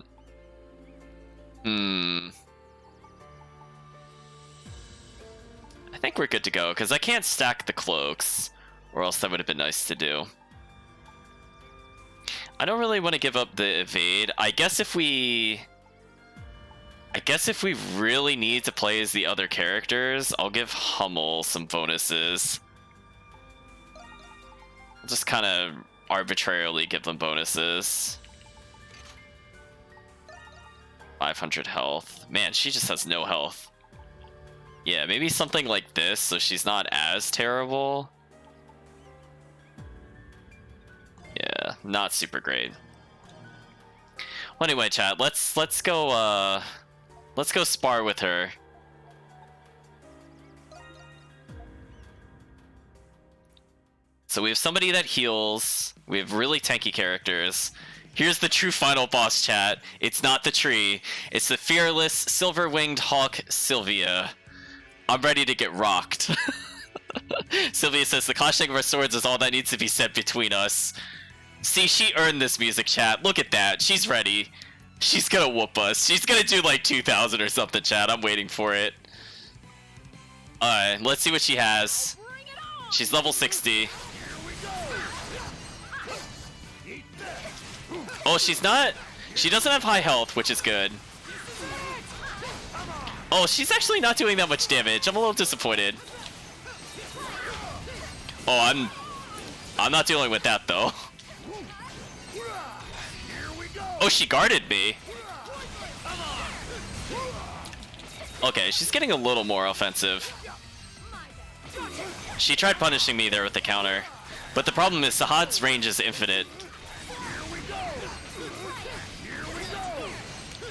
I think we're good to go, because I can't stack the cloaks, or else that would have been nice to do. I don't really want to give up the evade. I guess if we really need to play as the other characters, I'll give Hummel some bonuses. I'll just kind of arbitrarily give them bonuses. 500 health. Man, she just has no health. Yeah, maybe something like this, so she's not as terrible. Yeah, not super great. Well, anyway, chat, let's go spar with her. So we have somebody that heals. We have really tanky characters. Here's the true final boss, chat. It's not the tree. It's the fearless silver-winged hawk Sylvia. I'm ready to get rocked. Sylvia says the clashing of our swords is all that needs to be said between us. See, she earned this music, chat. Look at that. She's ready. She's gonna whoop us. She's gonna do like 2,000 or something, chat. I'm waiting for it. Alright, let's see what she has. She's level 60. Oh, she's not... She doesn't have high health, which is good. Oh, she's actually not doing that much damage. I'm a little disappointed. Oh, I'm not dealing with that, though. Oh, she guarded me. Okay, she's getting a little more offensive. She tried punishing me there with the counter. But the problem is Sahad's range is infinite.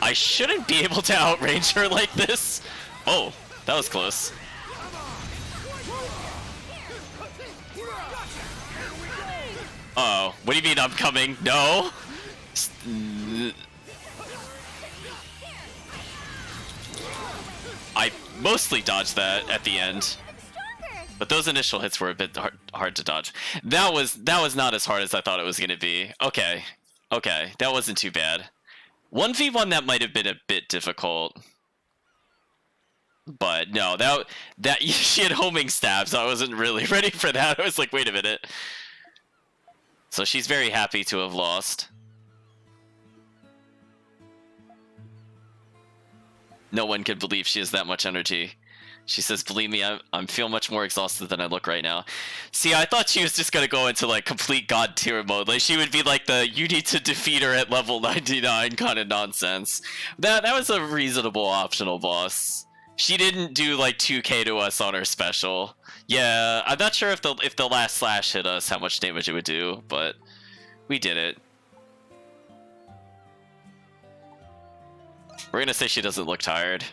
I shouldn't be able to outrange her like this. Oh, that was close. Uh-oh. What do you mean I'm coming? No. I mostly dodged that at the end. But those initial hits were a bit hard to dodge. That was not as hard as I thought it was going to be. Okay. Okay, that wasn't too bad. 1v1 that might have been a bit difficult. But no, that she had homing stabs. I wasn't really ready for that. I was like, wait a minute. So she's very happy to have lost. No one could believe she has that much energy. She says, believe me, I feel much more exhausted than I look right now. See, I thought she was just going to go into, like, complete god tier mode. Like, she would be like the, you need to defeat her at level 99 kind of nonsense. That was a reasonable optional boss. She didn't do, like, 2k to us on her special. Yeah, I'm not sure if the last slash hit us, how much damage it would do, but we did it. We're going to say she doesn't look tired.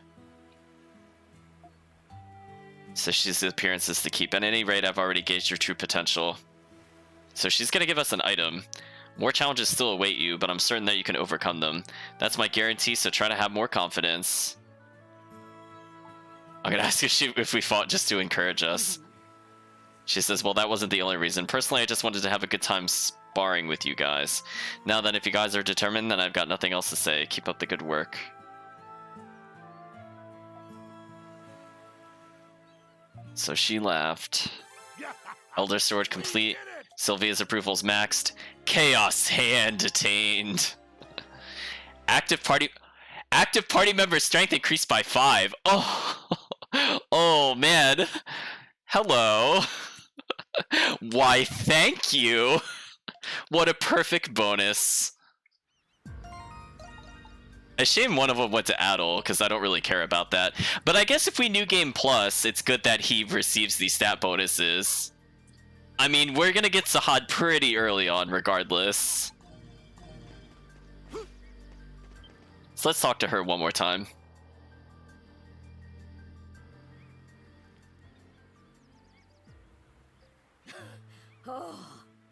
So she's the appearances to keep. At any rate, I've already gauged your true potential. So she's going to give us an item. More challenges still await you, but I'm certain that you can overcome them. That's my guarantee, so try to have more confidence. I'm going to ask if we fought just to encourage us. She says, well, that wasn't the only reason. Personally, I just wanted to have a good time sparring with you guys. Now then, if you guys are determined, then I've got nothing else to say. Keep up the good work. So she laughed. Elder Sword complete. Sylvia's approval's maxed. Chaos Hand attained. Active party member strength increased by 5. Oh, oh man. Hello. Why, thank you. What a perfect bonus. A shame one of them went to Adol, because I don't really care about that. But I guess if we New Game Plus, it's good that he receives these stat bonuses. I mean, we're gonna get Sahad pretty early on, regardless. So let's talk to her one more time. Oh,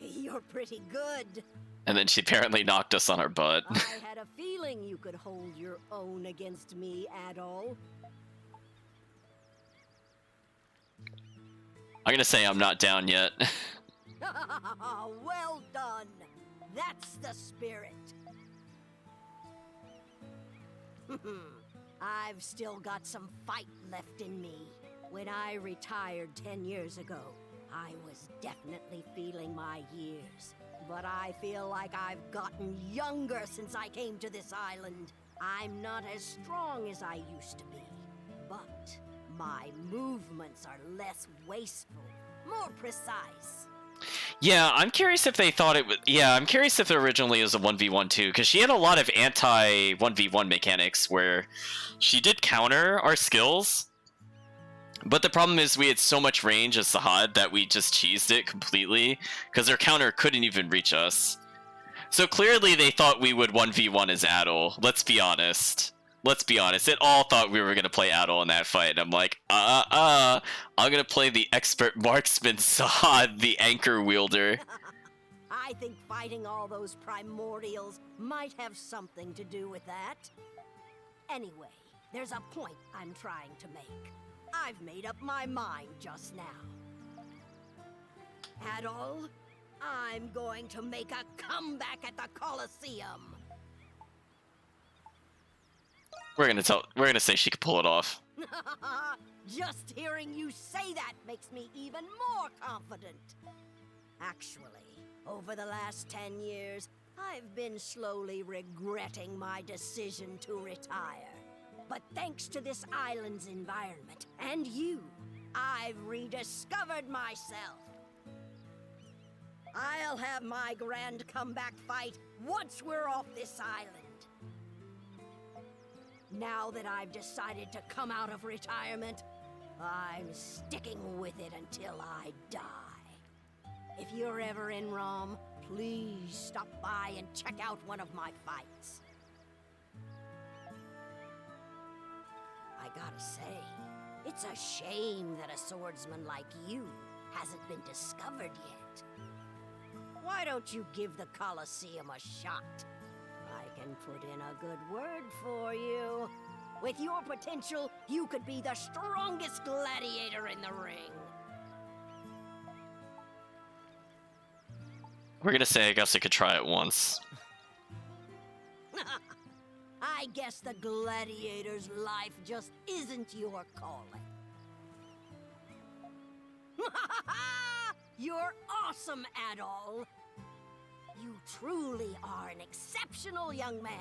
you're pretty good. And then she apparently knocked us on our butt. I had a feeling you could hold your own against me, Adol. I'm gonna say I'm not down yet. Well done. That's the spirit. I've still got some fight left in me. When I retired 10 years ago, I was definitely feeling my years. But I feel like I've gotten younger since I came to this island. I'm not as strong as I used to be, but my movements are less wasteful, more precise. Yeah, I'm curious if they thought it was. Yeah, I'm curious if it originally was a 1v1 too, because she had a lot of anti 1v1 mechanics where she did counter our skills. But the problem is we had so much range as Sahad that we just cheesed it completely, because their counter couldn't even reach us. So clearly they thought we would 1v1 as Adol. Let's be honest. Let's be honest. It all thought we were going to play Adol in that fight. And I'm like, I'm going to play the expert marksman Sahad, the anchor wielder. I think fighting all those primordials might have something to do with that. Anyway, there's a point I'm trying to make. I've made up my mind just now. Adol, I'm going to make a comeback at the Colosseum. We're gonna say she could pull it off. Just hearing you say that makes me even more confident. Actually, over the last 10 years, I've been slowly regretting my decision to retire. But thanks to this island's environment, and you, I've rediscovered myself. I'll have my grand comeback fight once we're off this island. Now that I've decided to come out of retirement, I'm sticking with it until I die. If you're ever in Rome, please stop by and check out one of my fights. I gotta say, it's a shame that a swordsman like you hasn't been discovered yet. Why don't you give the Colosseum a shot? I can put in a good word for you. With your potential, you could be the strongest gladiator in the ring. We're gonna say I guess I could try it once. I guess the gladiator's life just isn't your calling. You're awesome, Adol. You truly are an exceptional young man.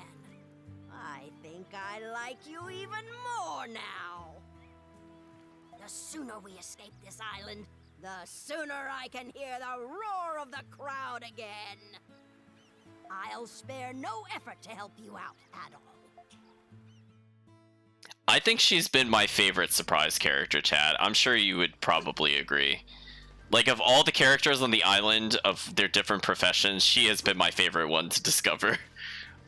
I think I like you even more now. The sooner we escape this island, the sooner I can hear the roar of the crowd again. I'll spare no effort to help you out, Adol. I think she's been my favorite surprise character, Chad. I'm sure you would probably agree. Like, of all the characters on the island, of their different professions, she has been my favorite one to discover.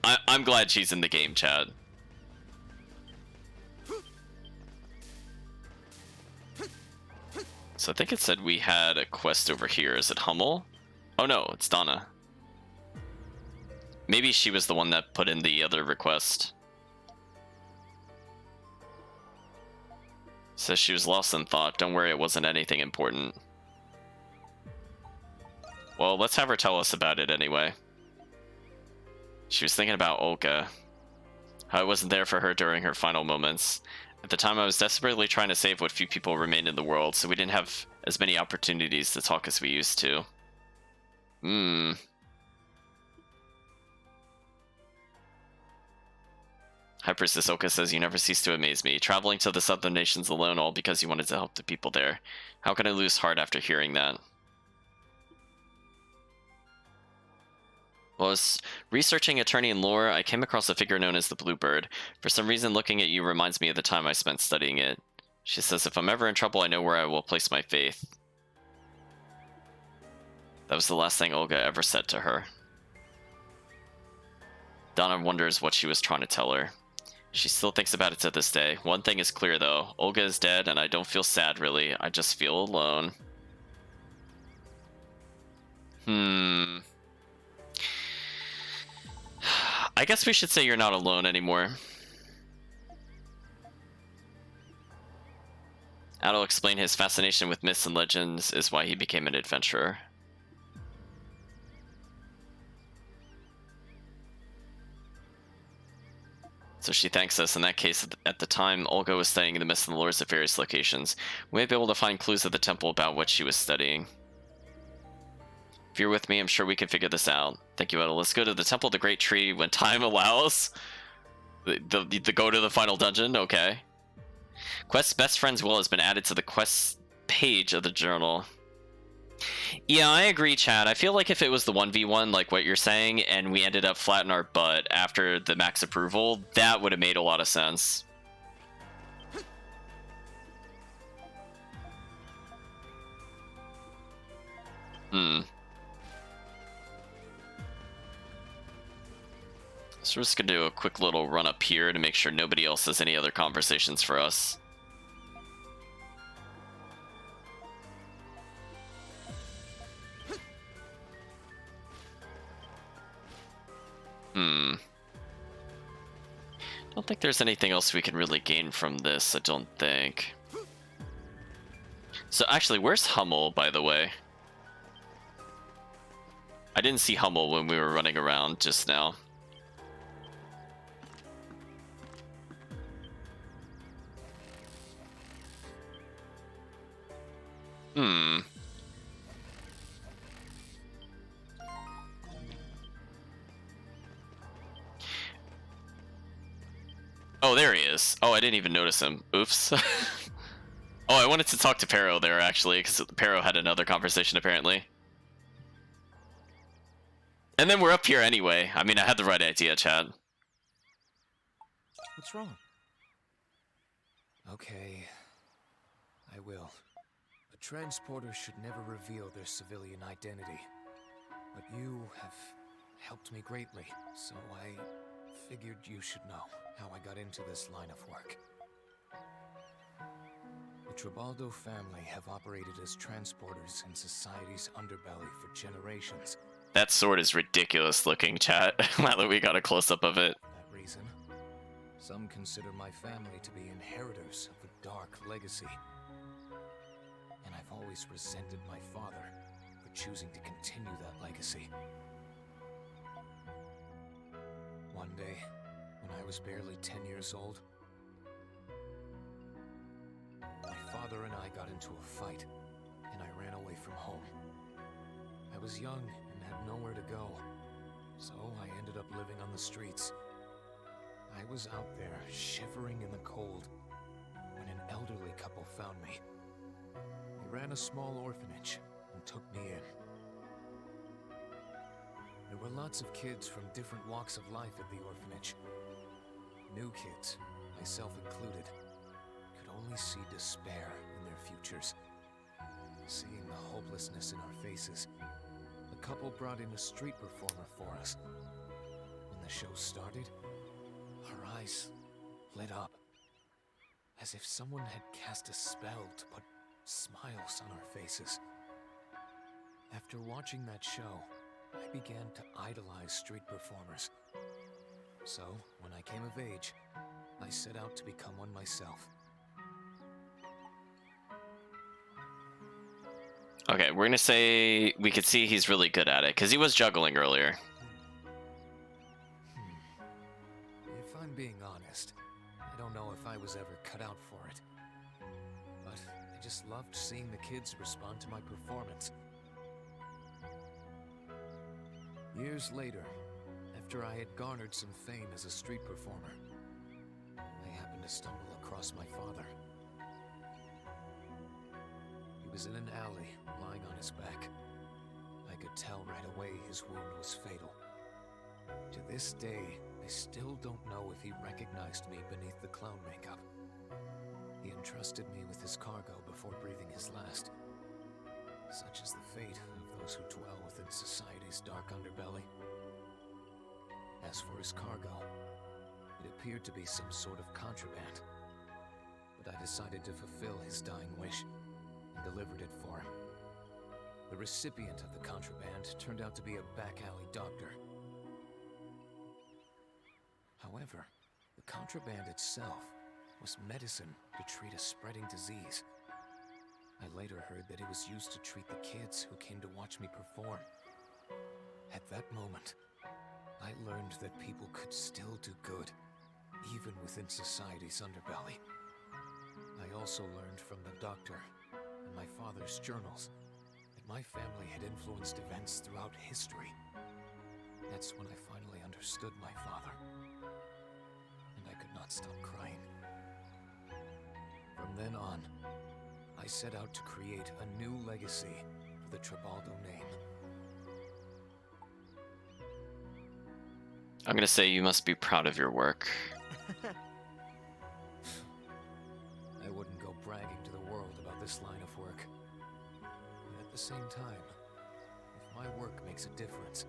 I'm glad she's in the game, Chad. So I think it said we had a quest over here. Is it Hummel? Oh no, it's Donna. Maybe she was the one that put in the other request. Says she was lost in thought. Don't worry, it wasn't anything important. Well, let's have her tell us about it anyway. She was thinking about Olga. How I wasn't there for her during her final moments. At the time, I was desperately trying to save what few people remained in the world, so we didn't have as many opportunities to talk as we used to. High Priestess Olga says, you never cease to amaze me. Traveling to the southern nations alone, all because you wanted to help the people there. How can I lose heart after hearing that? While I was researching Eternian lore, I came across a figure known as the Bluebird. For some reason, looking at you reminds me of the time I spent studying it. She says, if I'm ever in trouble, I know where I will place my faith. That was the last thing Olga ever said to her. Donna wonders what she was trying to tell her. She still thinks about it to this day. One thing is clear, though. Olga is dead, and I don't feel sad, really. I just feel alone. I guess we should say you're not alone anymore. Adol explained his fascination with myths and legends is why he became an adventurer. So she thanks us. In that case, at the time, Olga was studying the myths and the lores at various locations. We may be able to find clues at the temple about what she was studying. If you're with me, I'm sure we can figure this out. Thank you, Adol. Let's go to the Temple of the Great Tree when time allows. The go to the final dungeon? Okay. Quest's best friend's will has been added to the quest page of the journal. Yeah, I agree, Chad. I feel like if it was the 1v1, like what you're saying, and we ended up flat in our butt after the max approval, that would have made a lot of sense. Hmm. So we're just gonna do a quick little run up here to make sure nobody else has any other conversations for us. Hmm. Don't think there's anything else we can really gain from this, I don't think. So actually, where's Hummel, by the way? I didn't see Hummel when we were running around just now. Hmm. Oh, there he is. Oh, I didn't even notice him. Oops. Oh, I wanted to talk to Pero there, actually, because Pero had another conversation, apparently. And then we're up here anyway. I mean, I had the right idea, Chad. What's wrong? Okay, I will. A transporter should never reveal their civilian identity. But you have helped me greatly, so I figured you should know how I got into this line of work. The Tribaldo family have operated as transporters in society's underbelly for generations. That sword is ridiculous looking, chat. Now that we got a close-up of it. For that reason, some consider my family to be inheritors of a dark legacy. And I've always resented my father for choosing to continue that legacy. One day, when I was barely 10 years old, my father and I got into a fight, and I ran away from home. I was young and had nowhere to go, so I ended up living on the streets. I was out there, shivering in the cold, when an elderly couple found me. They ran a small orphanage and took me in. There were lots of kids from different walks of life at the orphanage. New kids, myself included, could only see despair in their futures. Seeing the hopelessness in our faces, the couple brought in a street performer for us. When the show started, our eyes lit up, as if someone had cast a spell to put smiles on our faces. After watching that show, I began to idolize street performers. So, when I came of age, I set out to become one myself. Okay, we're gonna say we could see he's really good at it, because he was juggling earlier. If I'm being honest, I don't know if I was ever cut out for it. But I just loved seeing the kids respond to my performance. Years later, after I had garnered some fame as a street performer, I happened to stumble across my father. He was in an alley, lying on his back. I could tell right away his wound was fatal. To this day, I still don't know if he recognized me beneath the clown makeup. He entrusted me with his cargo before breathing his last. Such is the fate of those who dwell within society's dark underbelly. As for his cargo, it appeared to be some sort of contraband. But I decided to fulfill his dying wish and delivered it for him. The recipient of the contraband turned out to be a back-alley doctor. However, the contraband itself was medicine to treat a spreading disease. I later heard that it was used to treat the kids who came to watch me perform. At that moment, I learned that people could still do good, even within society's underbelly. I also learned from the doctor and my father's journals that my family had influenced events throughout history. That's when I finally understood my father, and I could not stop crying. From then on, I set out to create a new legacy of the Tribaldo name. I'm gonna say you must be proud of your work. I wouldn't go bragging to the world about this line of work. And at the same time, if my work makes a difference,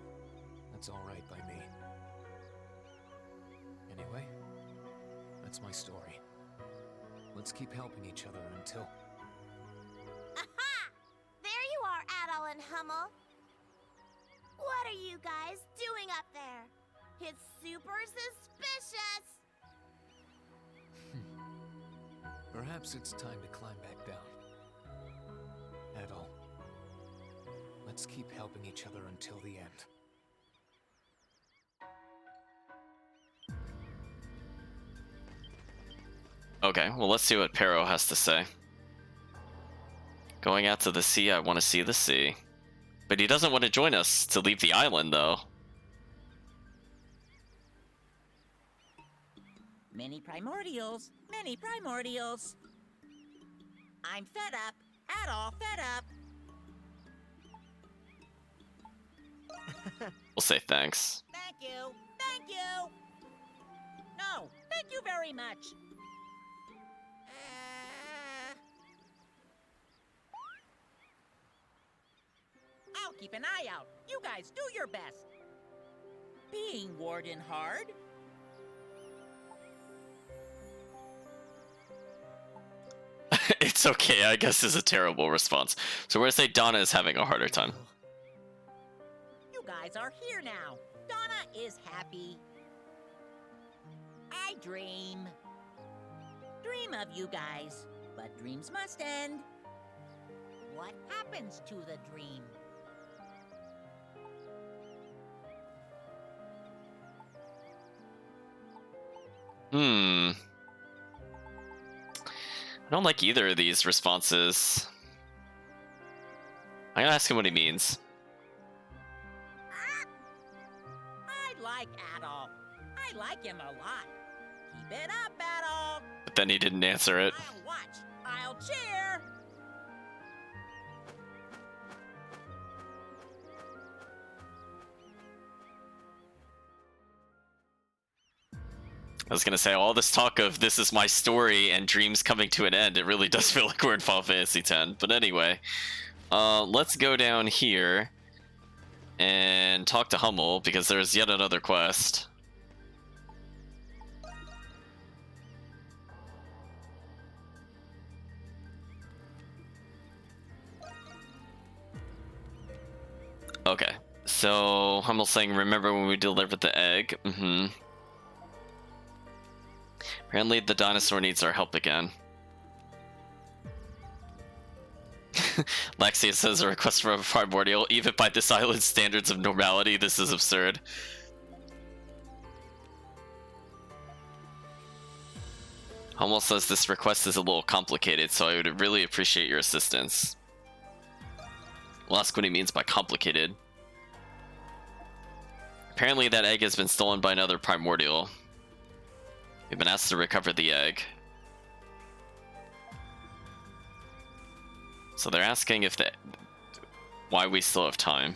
that's all right by me. Anyway, that's my story. Let's keep helping each other until... Aha! There you are, Adol and Hummel. What are you guys doing up there? It's super suspicious! Perhaps it's time to climb back down. Adol, let's keep helping each other until the end. Okay, well, let's see what Pero has to say. Going out to the sea, I want to see the sea. But he doesn't want to join us to leave the island, though. Many primordials, many primordials. I'm fed up, Adol fed up. We'll say thanks. Thank you, thank you. No, thank you very much. I'll keep an eye out. You guys do your best. Being warden hard. It's okay, I guess is a terrible response. So we're gonna say Donna is having a harder time. You guys are here now. Donna is happy. I dream. Dream of you guys, but dreams must end. What happens to the dream? I don't like either of these responses. I'm gonna ask him what he means. I like Adol. I like him a lot. Keep it up, Adol. But then he didn't answer it. I'll watch. I'll cheer. I was gonna say, all this talk of this is my story and dreams coming to an end, it really does feel like we're in Final Fantasy X. But anyway, let's go down here and talk to Hummel, because there's yet another quest. Okay, so Hummel's saying, remember when we delivered the egg? Apparently the dinosaur needs our help again. Lexia says a request for a primordial. Even by this island's standards of normality, this is absurd. Hummel says this request is a little complicated, so I would really appreciate your assistance. We'll ask what he means by complicated. Apparently that egg has been stolen by another primordial. We've been asked to recover the egg. So they're asking if why we still have time.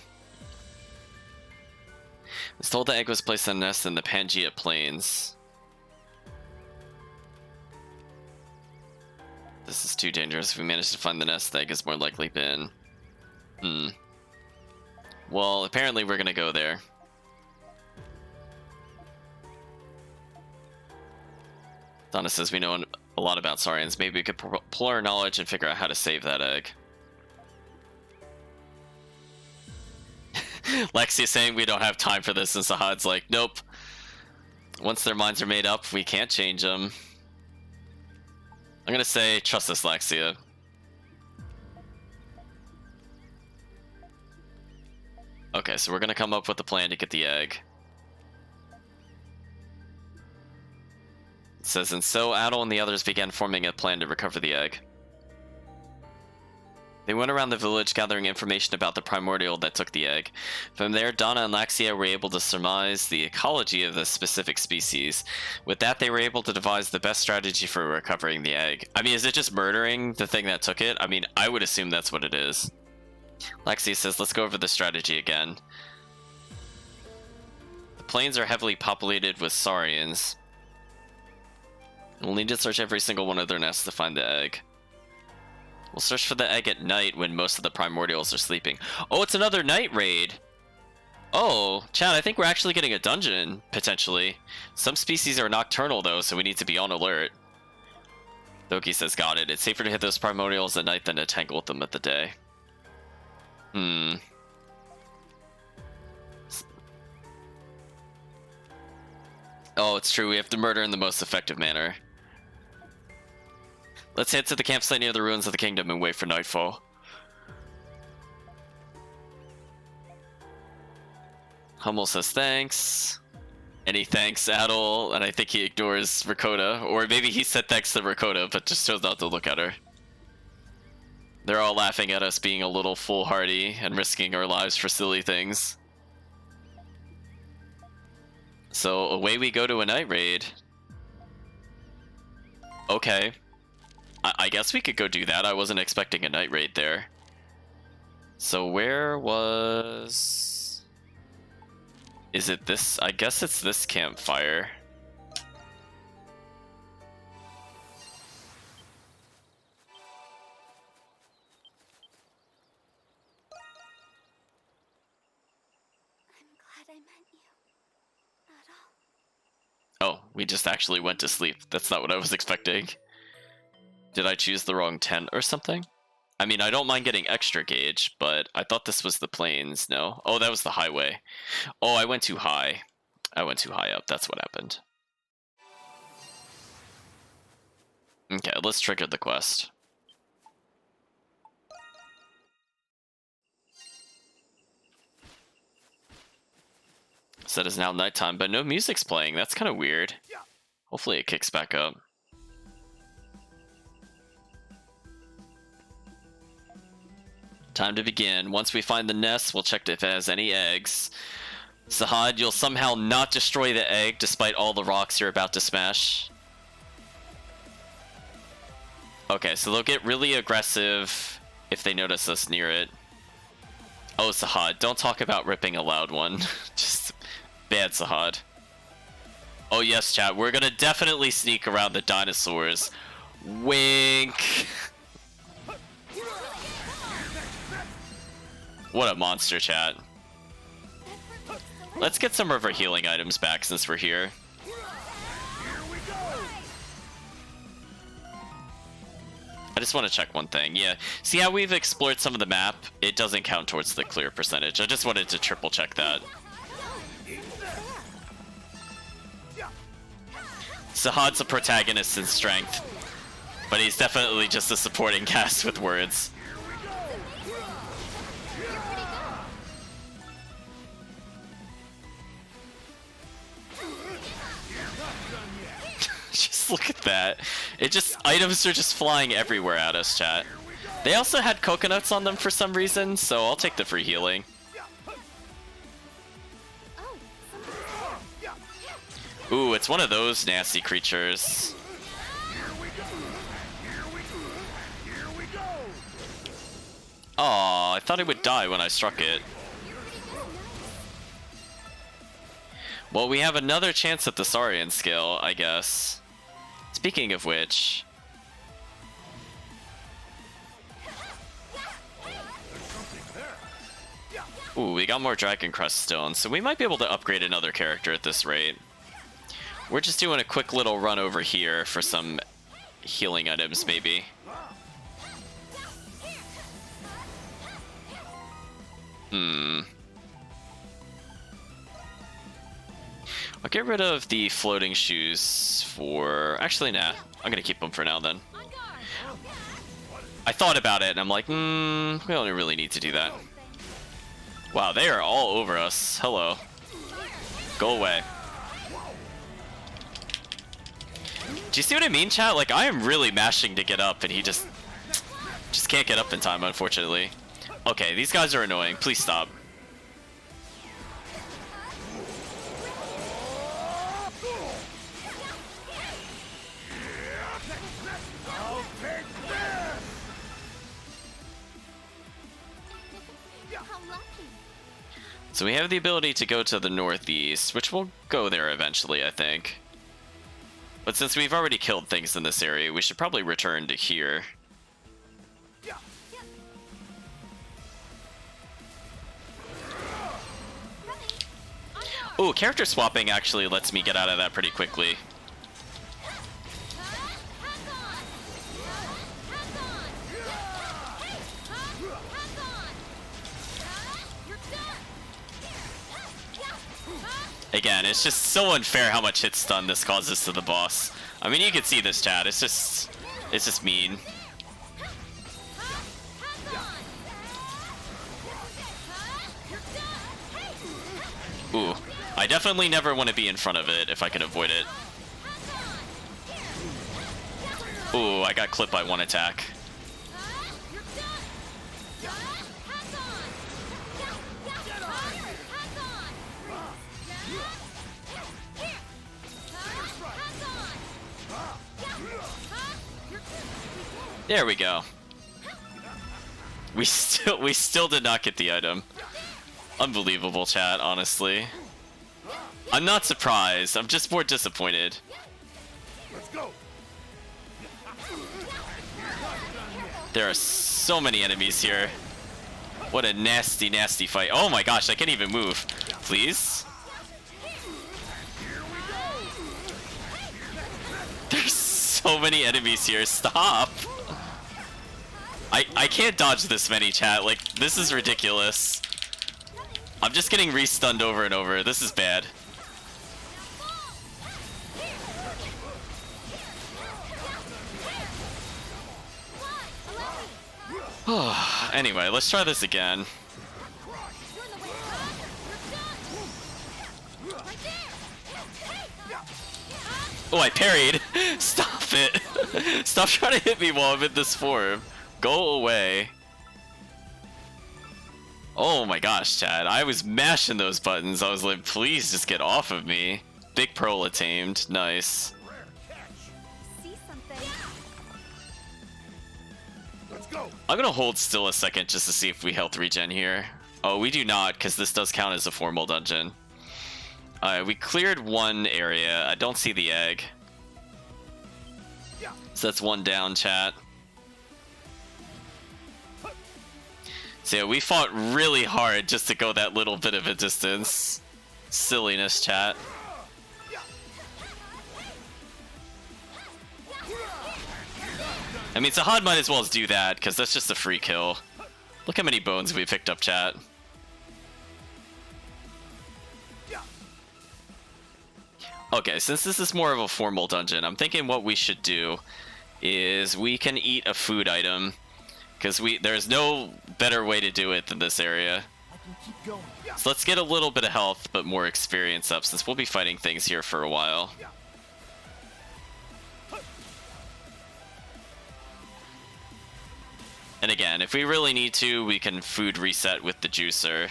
It's told the egg was placed in a nest in the Pangea Plains. This is too dangerous. If we manage to find the nest, the egg has more likely been... Well, apparently we're gonna go there. Donna says we know a lot about Saurians. Maybe we could pull our knowledge and figure out how to save that egg. Lexi saying we don't have time for this, and Sahad's like, nope. Once their minds are made up, we can't change them. I'm gonna say, trust us, Lexia. Okay, so we're gonna come up with a plan to get the egg. It says, and so Adol and the others began forming a plan to recover the egg. They went around the village gathering information about the primordial that took the egg. From there, Donna and Laxia were able to surmise the ecology of the specific species. With that, they were able to devise the best strategy for recovering the egg. I mean, is it just murdering the thing that took it? I mean, I would assume that's what it is. Lexi says, let's go over the strategy again. The plains are heavily populated with saurians. We'll need to search every single one of their nests to find the egg. We'll search for the egg at night when most of the primordials are sleeping. Oh, it's another night raid! Oh, Chad, I think we're actually getting a dungeon, potentially. Some species are nocturnal, though, so we need to be on alert. Doki says, got it. It's safer to hit those primordials at night than to tangle with them at the day. Oh, it's true. We have to murder in the most effective manner. Let's head to the campsite near the ruins of the kingdom and wait for nightfall. Hummel says thanks. And he thanks Adol, and I think he ignores Rakota. Or maybe he said thanks to Rakota, but just chose not to look at her. They're all laughing at us being a little foolhardy and risking our lives for silly things. So away we go to a night raid. Okay. I guess we could go do that. I wasn't expecting a night raid there. So where was... Is it this? I guess it's this campfire. I'm glad I met you. Not all. Oh, we just actually went to sleep. That's not what I was expecting. Did I choose the wrong tent or something? I mean, I don't mind getting extra gauge, but I thought this was the plains, no? Oh, that was the highway. Oh, I went too high. I went too high up, that's what happened. Okay, let's trigger the quest. So it is now nighttime, but no music's playing. That's kind of weird. Hopefully it kicks back up. Time to begin. Once we find the nest, we'll check if it has any eggs. Sahad, you'll somehow not destroy the egg despite all the rocks you're about to smash. Okay, so they'll get really aggressive if they notice us near it. Oh, Sahad, don't talk about ripping a loud one. Just bad, Sahad. Oh yes, chat, we're gonna definitely sneak around the dinosaurs. Wink! What a monster, chat. Let's get some of our healing items back since we're here. I just want to check one thing. Yeah, see how we've explored some of the map? It doesn't count towards the clear percentage. I just wanted to triple check that. Sahad's a protagonist in strength, but he's definitely just a supporting cast with words. Just look at that. It just, items are just flying everywhere at us, chat. They also had coconuts on them for some reason, so I'll take the free healing. Ooh, it's one of those nasty creatures. Aw, I thought it would die when I struck it. Well, we have another chance at the Saurian skill, I guess. Speaking of which... Ooh, we got more Dragon Crest Stones, so we might be able to upgrade another character at this rate. We're just doing a quick little run over here for some healing items, maybe. I'll get rid of the floating shoes for... Actually, nah. I'm gonna keep them for now, then. I thought about it, and I'm like, we don't really need to do that. Wow, they are all over us. Hello. Go away. Do you see what I mean, chat? Like, I am really mashing to get up, and he just can't get up in time, unfortunately. Okay, these guys are annoying. Please stop. So we have the ability to go to the northeast, which we'll go there eventually, I think. But since we've already killed things in this area, we should probably return to here. Ooh, character swapping actually lets me get out of that pretty quickly. Again, it's just so unfair how much hit stun this causes to the boss. I mean, you can see this, chat. It's just mean. Ooh, I definitely never want to be in front of it if I can avoid it. Ooh, I got clipped by one attack. There we go. We still did not get the item. Unbelievable, chat, honestly. I'm not surprised. I'm just more disappointed. Let's go. There are so many enemies here. What a nasty, nasty fight. Oh my gosh, I can't even move. Please? There's so many enemies here. Stop. I can't dodge this many, chat. Like, this is ridiculous. I'm just getting re-stunned over and over. This is bad. Anyway, let's try this again. Oh, I parried. Stop it. Stop trying to hit me while I'm in this form. Go away. Oh my gosh, Chad. I was mashing those buttons. I was like, please just get off of me. Big Prola tamed. Nice. See something? Let's go. I'm gonna hold still a second just to see if we health regen here. Oh, we do not, because this does count as a formal dungeon. We cleared one area. I don't see the egg. So that's one down, chat. So yeah, we fought really hard just to go that little bit of a distance. Silliness, chat. I mean, Sahad might as well do that, because that's just a free kill. Look how many bones we picked up, chat. Okay, since this is more of a formal dungeon, I'm thinking what we should do is we can eat a food item. Because there's no better way to do it than this area. So let's get a little bit of health, but more experience up, since we'll be fighting things here for a while. And again, if we really need to, we can food reset with the juicer.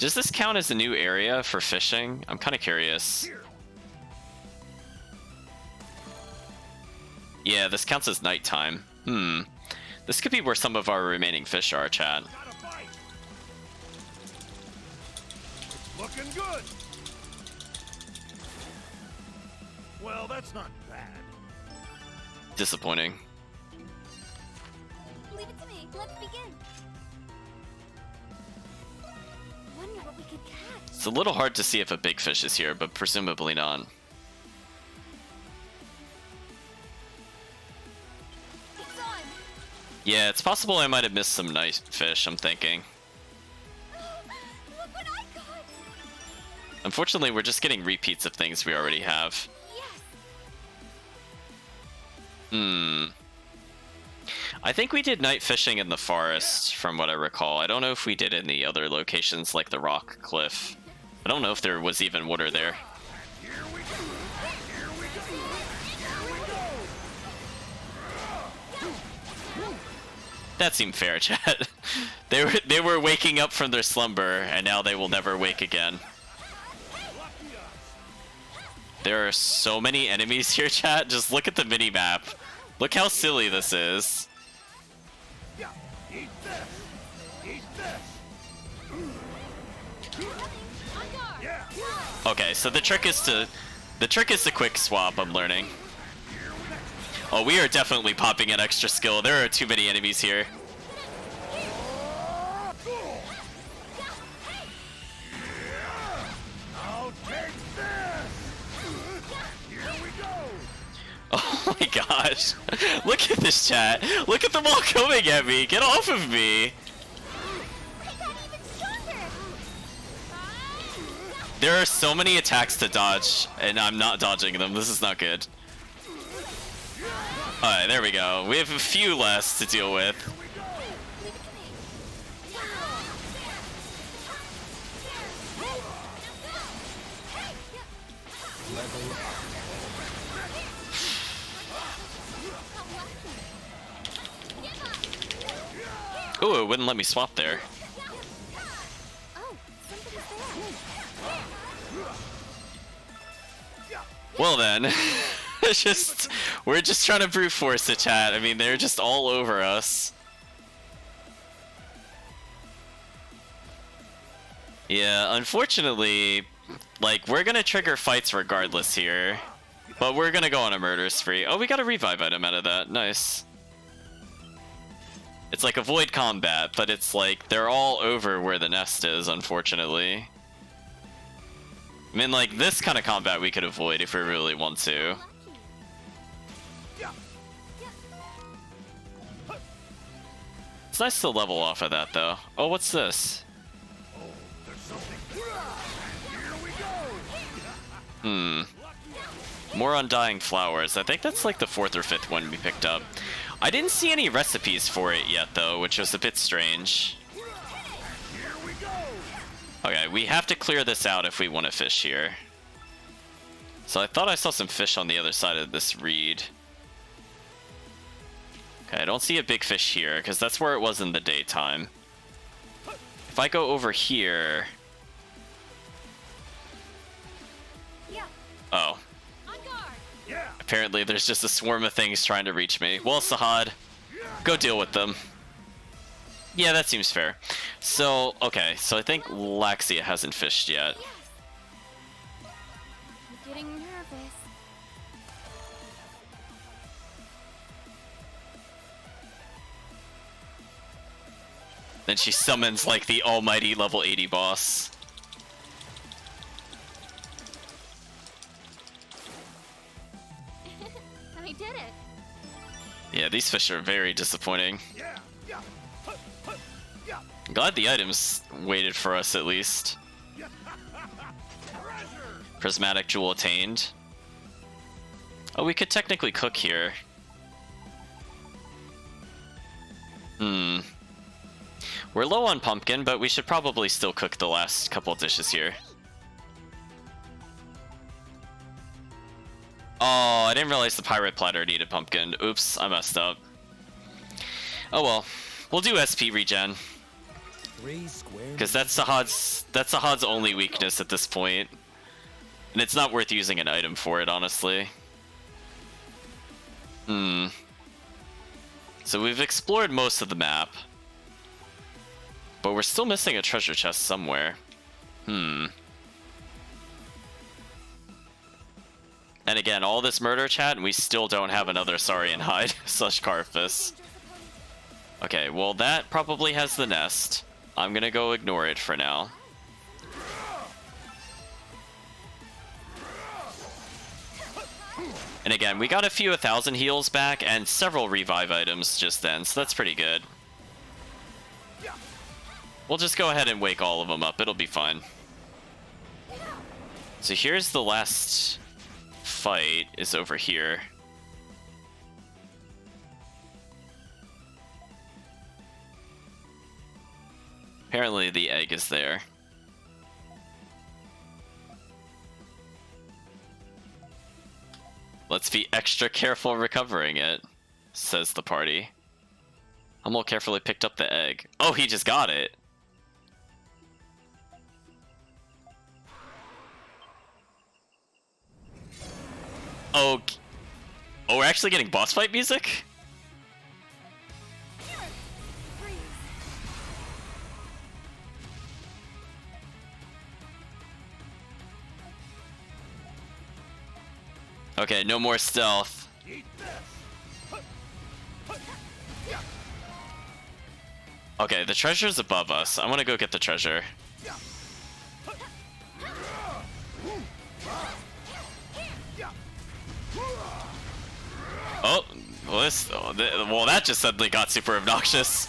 Does this count as a new area for fishing? I'm kind of curious. Yeah, this counts as nighttime. This could be where some of our remaining fish are, chat. Looking good. Well, that's not bad. Disappointing. Leave it to me. Let's begin. Wonder what we could catch. It's a little hard to see if a big fish is here, but presumably not. Yeah, it's possible I might have missed some nice fish, I'm thinking. Look what I got. Unfortunately, we're just getting repeats of things we already have. Yes. I think we did night fishing in the forest, from what I recall. I don't know if we did in the other locations, like the rock cliff. I don't know if there was even water there. Here we go. Here we go. Here we go. That seemed fair, chat. They were waking up from their slumber, and now they will never wake again. There are so many enemies here, chat. Just look at the mini-map. Look how silly this is. Eat this. Okay, so the trick is to quick swap, I'm learning. Oh, we are definitely popping an extra skill. There are too many enemies here. I'll take this. Here we go. Oh my gosh. Look at this chat. Look at them all coming at me. Get off of me. I got even stronger. There are so many attacks to dodge, and I'm not dodging them. This is not good. Alright, there we go. We have a few less to deal with. Ooh, it wouldn't let me swap there. Oh, somebody's there. Well then, we're just trying to brute force the chat. I mean, they're just all over us. Yeah, unfortunately, like, we're gonna trigger fights regardless here, but we're gonna go on a murder spree. Oh, we got a revive item out of that. Nice. It's like avoid combat, but it's like they're all over where the nest is, unfortunately. I mean, like, this kind of combat we could avoid if we really want to. It's nice to level off of that, though. Oh, what's this? More Undying Flowers. I think that's like the 4th or 5th one we picked up. I didn't see any recipes for it yet, though, which was a bit strange. Okay, we have to clear this out if we want to fish here. So I thought I saw some fish on the other side of this reed. Okay, I don't see a big fish here, because that's where it was in the daytime. If I go over here... Oh. Apparently there's just a swarm of things trying to reach me. Well, Sahad, go deal with them. Yeah, that seems fair. So, okay, so I think Laxia hasn't fished yet. I'm getting nervous. Then she summons like the almighty level 80 boss. I did it. Yeah, these fish are very disappointing. I'm glad the items waited for us at least. Prismatic Jewel attained. Oh, we could technically cook here. We're low on pumpkin, but we should probably still cook the last couple dishes here. Oh, I didn't realize the pirate platter needed pumpkin. Oops, I messed up. Oh well, we'll do SP regen. Because that's Sahad's only weakness at this point. And it's not worth using an item for it, honestly. So we've explored most of the map. But we're still missing a treasure chest somewhere. And again, all this murder chat, and we still don't have another Saurian hide slash Carfus. Okay, well that probably has the nest. I'm gonna go ignore it for now. And again, we got a few 1,000 heals back and several revive items just then, so that's pretty good. We'll just go ahead and wake all of them up, it'll be fine. So here's the last fight, is over here. Apparently the egg is there. Let's be extra careful recovering it, says the party. Hummel carefully picked up the egg. Oh, he just got it. Oh, we're actually getting boss fight music? Okay, no more stealth. Eat this. Okay, the treasure's above us. I want to go get the treasure. Oh, well, well, that just suddenly got super obnoxious.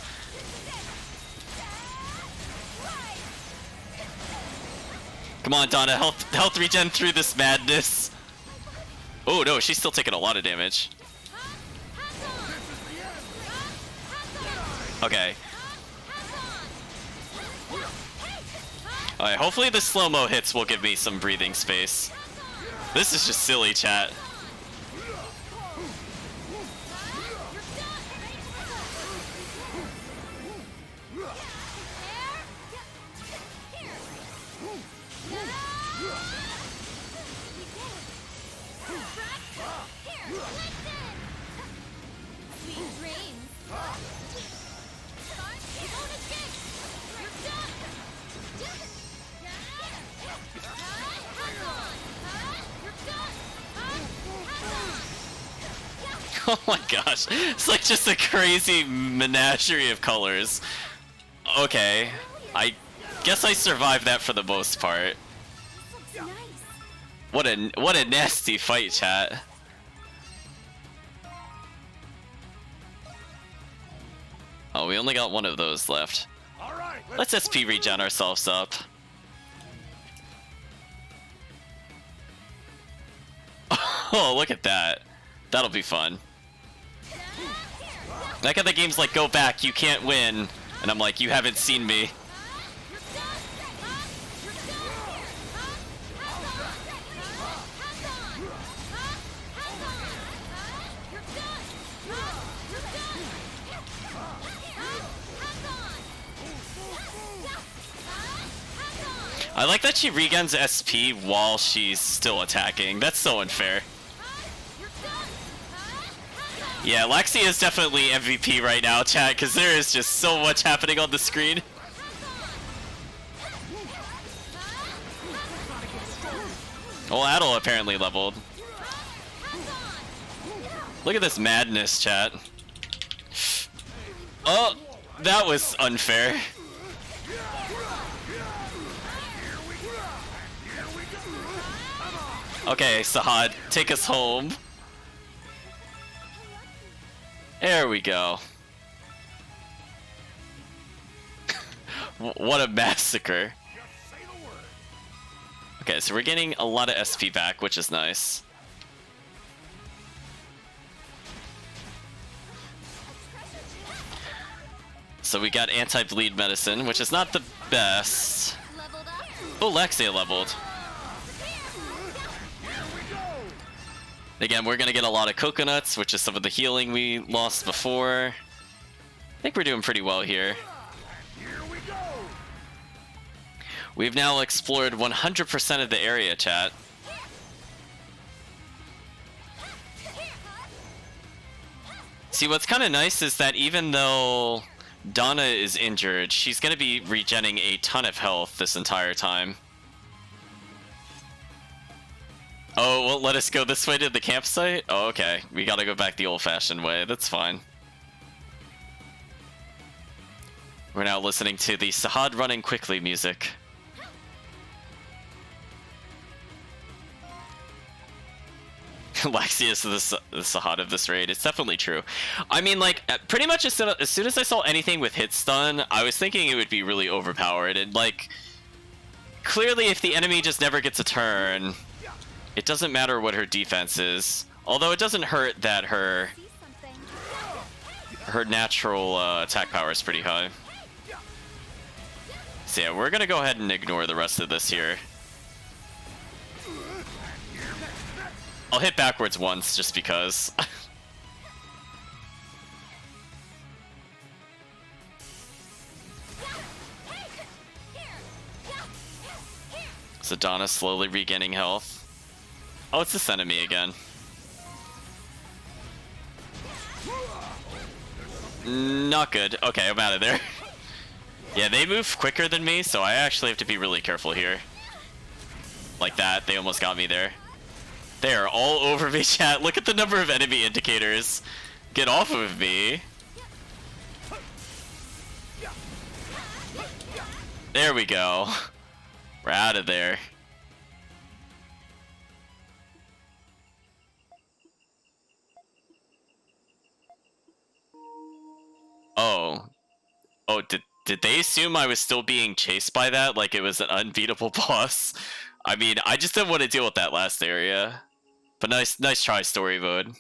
Come on, Donna, health regen through this madness. Oh no, she's still taking a lot of damage. Okay. Alright, hopefully the slow-mo hits will give me some breathing space. This is just silly, chat. Oh my gosh, it's like just a crazy menagerie of colors. Okay, I guess I survived that for the most part. What a nasty fight, chat. Oh, we only got one of those left. Let's SP regen ourselves up. Oh, look at that. That'll be fun. Like how the game's like, go back, you can't win. And I'm like, you haven't seen me. I like that she regains SP while she's still attacking. That's so unfair. Yeah, Lexi is definitely MVP right now, chat, because there is just so much happening on the screen. Well, Adel apparently leveled. Look at this madness, chat. Oh, that was unfair. Okay, Sahad, take us home. There we go. What a massacre. Okay, so we're getting a lot of SP back, which is nice. So we got anti-bleed medicine, which is not the best. Oh, Lexia leveled. Again, we're gonna get a lot of coconuts, which is some of the healing we lost before. I think we're doing pretty well here. We've now explored 100% of the area, chat. See, what's kind of nice is that even though Donna is injured, she's gonna be regenerating a ton of health this entire time. Oh, well, let us go this way to the campsite? Oh, okay. We gotta go back the old-fashioned way. That's fine. We're now listening to the Sahad Running Quickly music. Lexi is the Sahad of this raid. It's definitely true. I mean, like, pretty much as soon as I saw anything with hit stun, I was thinking it would be really overpowered. And, like, clearly if the enemy just never gets a turn, it doesn't matter what her defense is. Although it doesn't hurt that her natural attack power is pretty high. So yeah, we're gonna go ahead and ignore the rest of this here. I'll hit backwards once, just because. So Donna's slowly regaining health. Oh, it's this enemy again. Not good. Okay, I'm out of there. Yeah, they move quicker than me, so I actually have to be really careful here. Like that, they almost got me there. They are all over me, chat. Look at the number of enemy indicators. Get off of me. There we go. We're out of there. Oh. Oh, did they assume I was still being chased by that? Like it was an unbeatable boss? I mean, I just didn't want to deal with that last area. But nice try, story mode.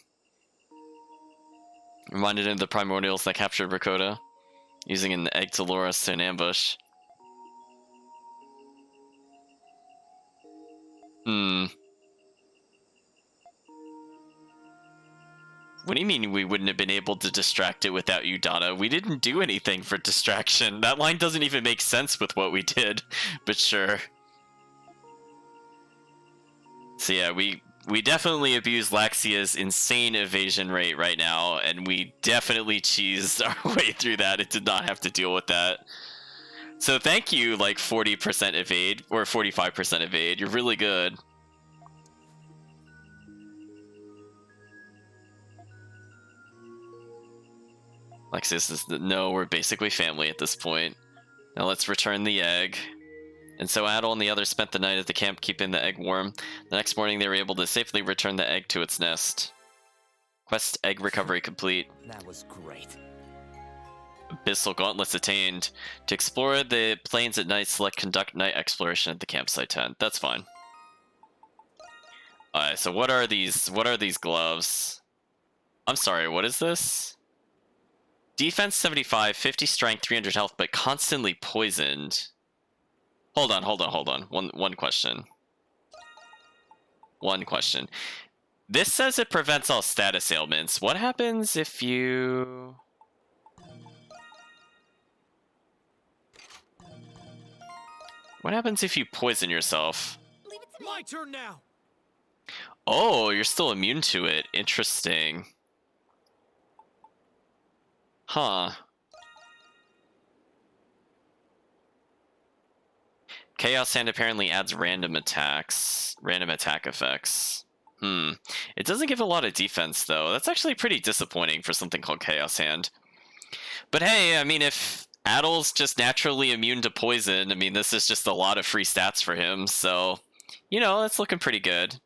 Reminded him of the primordials that captured Rakota, using an egg to lure us to an ambush. What do you mean we wouldn't have been able to distract it without you, Donna? We didn't do anything for distraction. That line doesn't even make sense with what we did, but sure. So yeah, we definitely abuse Laxia's insane evasion rate right now, and we definitely cheesed our way through that. It did not have to deal with that. So thank you, like 40% evade, or 45% evade. You're really good. Lexi says, no, we're basically family at this point. Now let's return the egg. And so Adol and the others spent the night at the camp keeping the egg warm. The next morning they were able to safely return the egg to its nest. Quest egg recovery complete. That was great. Abyssal gauntlets attained. To explore the plains at night, select conduct night exploration at the campsite tent. That's fine. Alright, so what are these gloves? I'm sorry, what is this? Defense 75, 50 strength, 300 health, but constantly poisoned. Hold on. One question. This says it prevents all status ailments. What happens if you... What happens if you poison yourself? My turn now. Oh, you're still immune to it. Interesting. Huh. Chaos Hand apparently adds random attack effects. It doesn't give a lot of defense, though. That's actually pretty disappointing for something called Chaos Hand. But hey, I mean, if Adol's just naturally immune to poison, I mean, this is just a lot of free stats for him, so, you know, that's looking pretty good.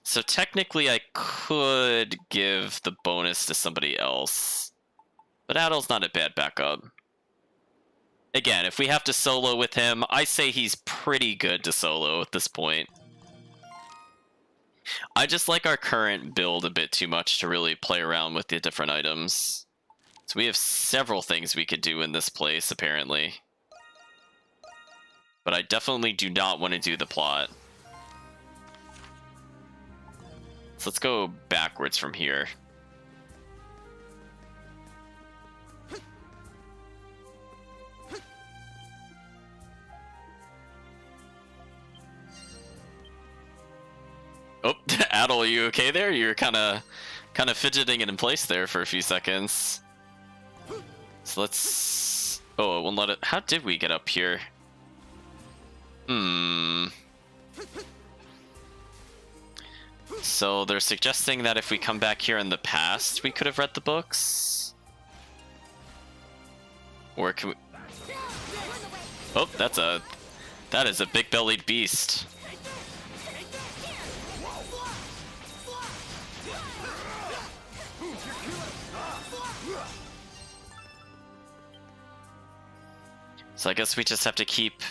So technically I could give the bonus to somebody else, but Adol's not a bad backup. Again, if we have to solo with him, I say he's pretty good to solo at this point. I just like our current build a bit too much to really play around with the different items. So we have several things we could do in this place, apparently. But I definitely do not want to do the plot. So let's go backwards from here. Oh, Adol, are you okay there? You're kind of fidgeting in place there for a few seconds. So let's... Oh, it won't let it... How did we get up here? So they're suggesting that if we come back here in the past, we could have read the books? Or can we... Oh, that is a big-bellied beast. So I guess we just have to keep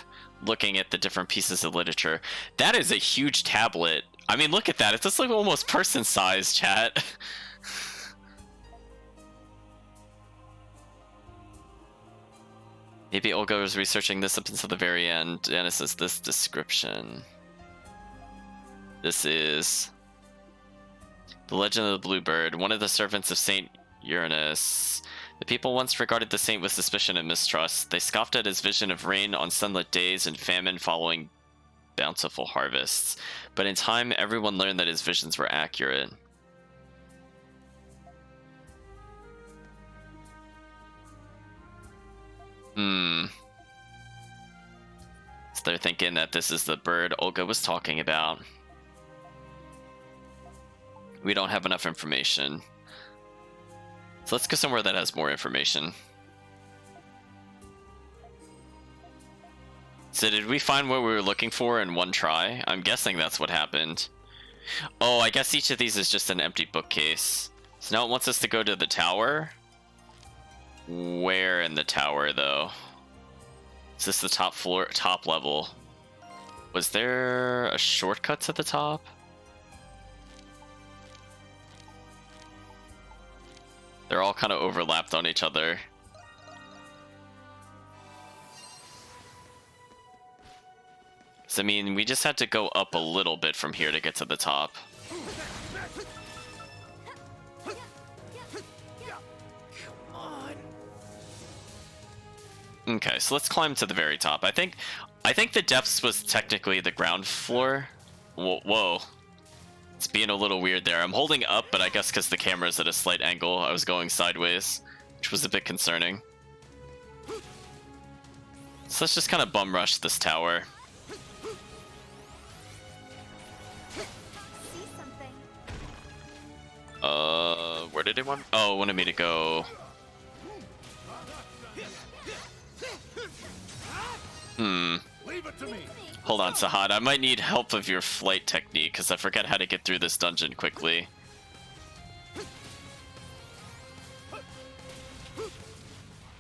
looking at the different pieces of literature. That is a huge tablet. I mean, look at that. It's just like almost person-sized, chat. Maybe Olga was researching this up until the very end. And it says this description. This is the Legend of the Bluebird, one of the servants of Saint Uranus. The people once regarded the saint with suspicion and mistrust. They scoffed at his vision of rain on sunlit days and famine following bountiful harvests. But in time, everyone learned that his visions were accurate. they're thinking that this is the bird Olga was talking about. We don't have enough information. So let's go somewhere that has more information. So did we find what we were looking for in one try? I'm guessing that's what happened. Oh, I guess each of these is just an empty bookcase. So now it wants us to go to the tower. Where in the tower, though? Is this the top floor, top level? Was there a shortcut to the top? They're all kind of overlapped on each other. So, I mean, we just had to go up a little bit from here to get to the top. Okay, so let's climb to the very top. I think the depths was technically the ground floor. Whoa. It's being a little weird there. I'm holding up, but I guess because the camera's at a slight angle, I was going sideways, which was a bit concerning. So let's just kind of bum rush this tower. See something. Where did it want? Oh, it wanted me to go. Leave it to me. Hold on, Sahad. I might need help of your flight technique because I forget how to get through this dungeon quickly.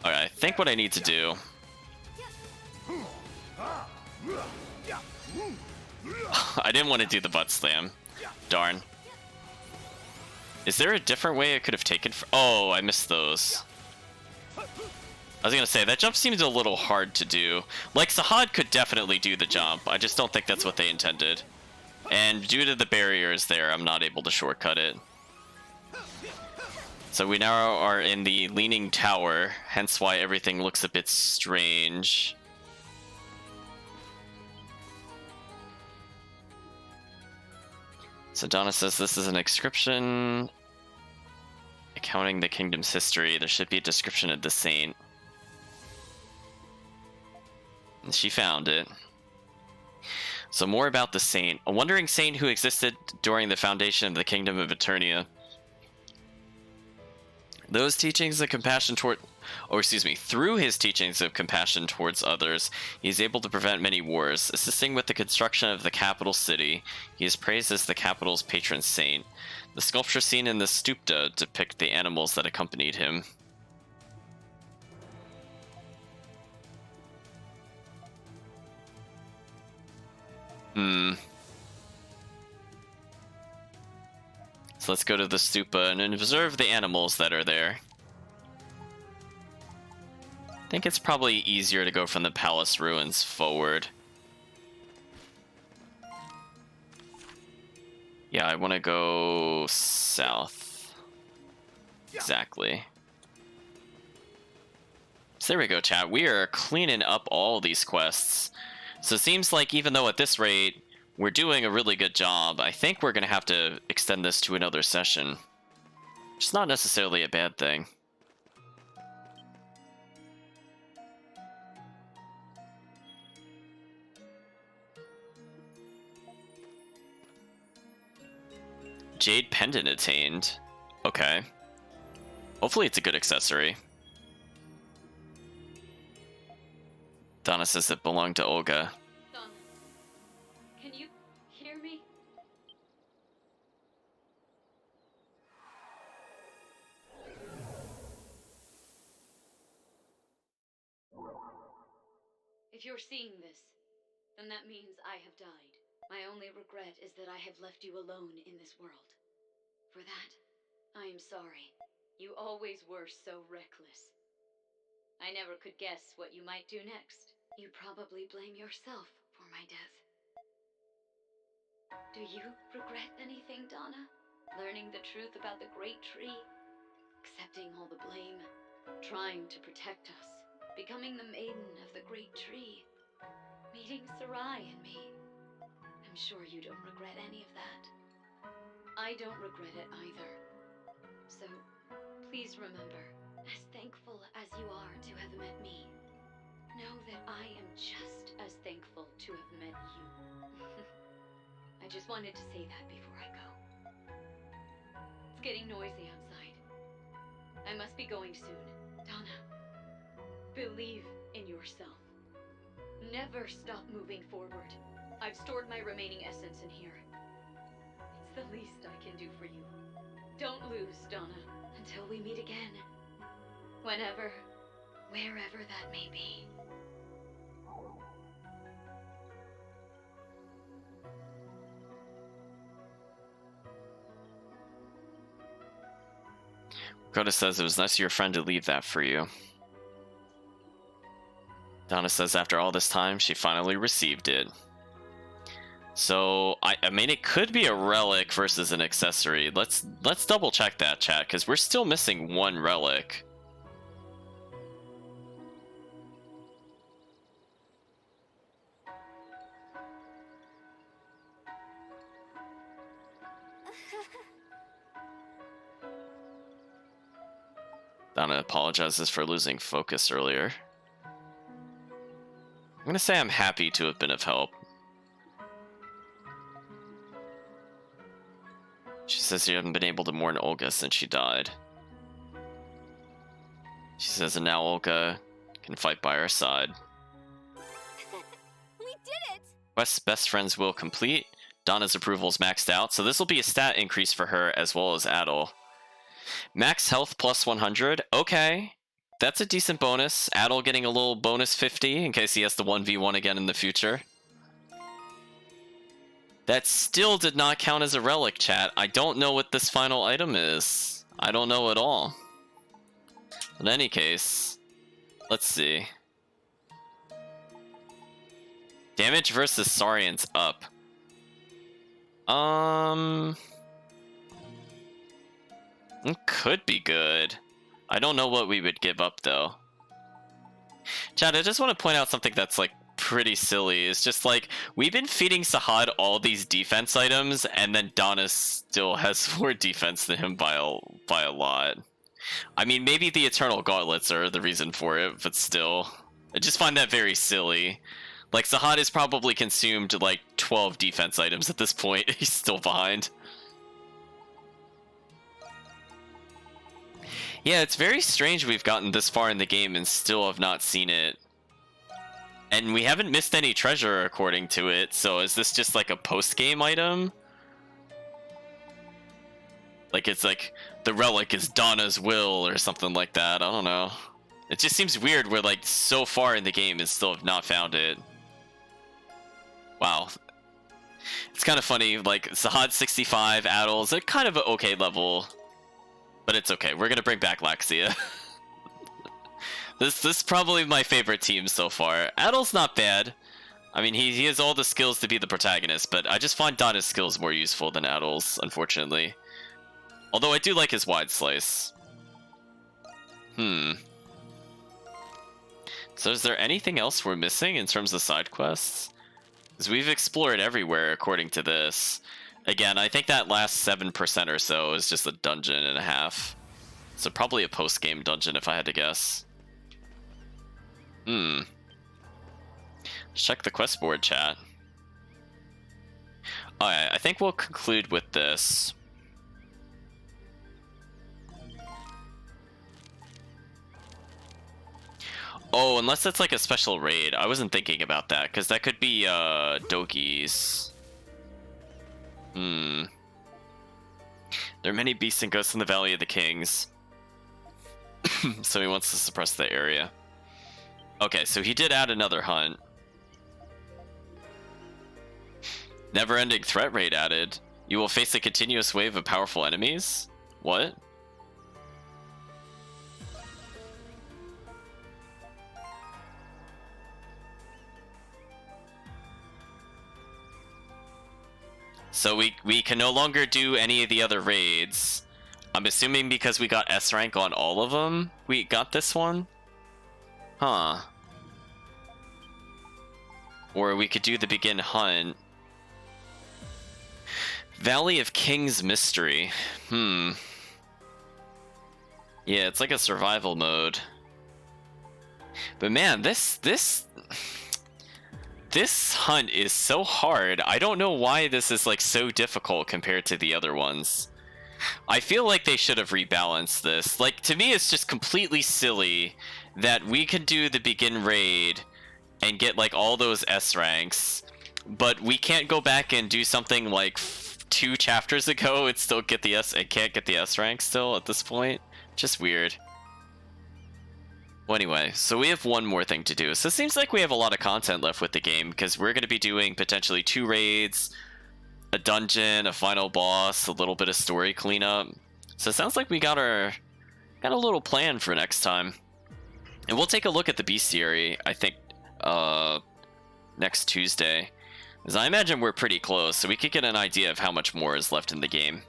Alright, I think what I need to do. I didn't want to do the butt slam. Darn. Is there a different way I could have taken? Oh, I missed those. I was gonna say, that jump seems a little hard to do. Like, Sahad could definitely do the jump, I just don't think that's what they intended. And due to the barriers there, I'm not able to shortcut it. So we now are in the Leaning Tower, hence why everything looks a bit strange. So Donna says this is an inscription accounting the kingdom's history. There should be a description of the saint. And she found it. So more about the saint. A wandering saint who existed during the foundation of the kingdom of Eternia. Those teachings of compassion through his teachings of compassion towards others, he is able to prevent many wars. Assisting with the construction of the capital city, he is praised as the capital's patron saint. The sculpture seen in the stupta depict the animals that accompanied him. So let's go to the stupa and observe the animals that are there. I think it's probably easier to go from the palace ruins forward. Yeah, I want to go south. Exactly. So there we go, chat. We are cleaning up all these quests. So it seems like even though at this rate we're doing a really good job, I think we're going to have to extend this to another session. Which is not necessarily a bad thing. Jade pendant attained. Okay. Hopefully it's a good accessory. Donna says it belonged to Olga. Donna, can you hear me? If you're seeing this, then that means I have died. My only regret is that I have left you alone in this world. For that, I am sorry. You always were so reckless. I never could guess what you might do next. You probably blame yourself for my death. Do you regret anything, Donna? Learning the truth about the Great Tree? Accepting all the blame? Trying to protect us? Becoming the Maiden of the Great Tree? Meeting Sarai and me? I'm sure you don't regret any of that. I don't regret it either. So, please remember, as thankful as you are to have met me, know that I am just as thankful to have met you. I just wanted to say that before I go. It's getting noisy outside. I must be going soon. Donna, believe in yourself. Never stop moving forward. I've stored my remaining essence in here. It's the least I can do for you. Don't lose, Donna, until we meet again. Whenever, wherever that may be. Coda says it was nice of your friend to leave that for you. Donna says after all this time, she finally received it. So, I mean, it could be a relic versus an accessory. Let's double check that, chat, because we're still missing one relic. Donna apologizes for losing focus earlier. I'm gonna say I'm happy to have been of help. She says you haven't been able to mourn Olga since she died. She says, and now Olga can fight by her side. We did it! Quest's best friends will complete. Donna's approval's maxed out, so this will be a stat increase for her as well as Adel. Max health plus 100. Okay. That's a decent bonus. Adel getting a little bonus 50 in case he has to 1v1 again in the future. That still did not count as a relic, chat. I don't know what this final item is. I don't know at all. In any case, let's see. Damage versus Saurian's up. It could be good. I don't know what we would give up though. Chad, I just want to point out something that's like pretty silly. It's just like we've been feeding Sahad all these defense items, and then Donna still has more defense than him by a lot. I mean, maybe the Eternal Gauntlets are the reason for it, but still, I just find that very silly. Like Sahad has probably consumed like 12 defense items at this point. He's still behind. Yeah, it's very strange we've gotten this far in the game and still have not seen it. And we haven't missed any treasure according to it, so is this just like a post-game item? Like it's like the relic is Donna's will or something like that, I don't know. It just seems weird we're like so far in the game and still have not found it. Wow. It's kind of funny, like Sahad 65, Adel's at kind of an okay level. But it's okay. We're gonna bring back Laxia. This is probably my favorite team so far. Adel's not bad. I mean, he has all the skills to be the protagonist, but I just find Donna's skills more useful than Adel's, unfortunately. Although I do like his wide slice. So is there anything else we're missing in terms of side quests? Because we've explored everywhere according to this. Again, I think that last 7% or so is just a dungeon and a half. So probably a post-game dungeon if I had to guess. Let's check the quest board, chat. Alright, I think we'll conclude with this. Oh, unless it's like a special raid. I wasn't thinking about that, because that could be Dogi's. There are many beasts and ghosts in the Valley of the Kings. So he wants to suppress the area. Okay, so he did add another hunt. Never-ending threat rate added. You will face a continuous wave of powerful enemies? What? So we can no longer do any of the other raids. I'm assuming because we got S rank on all of them, we got this one? Huh. Or we could do the begin hunt. Valley of Kings Mystery. Yeah, it's like a survival mode. But man, this hunt is so hard. I don't know why this is like so difficult compared to the other ones. I feel like they should have rebalanced this. Like, to me, it's just completely silly that we can do the begin raid and get like all those S ranks, but we can't go back and do something like 2 chapters ago and still get the S and can't get the S rank still at this point. Just weird. Well, anyway, so we have one more thing to do. So it seems like we have a lot of content left with the game, because we're going to be doing potentially 2 raids, a dungeon, a final boss, a little bit of story cleanup. So it sounds like we got a little plan for next time. And we'll take a look at the bestiary, I think, next Tuesday. Because I imagine we're pretty close, so we could get an idea of how much more is left in the game.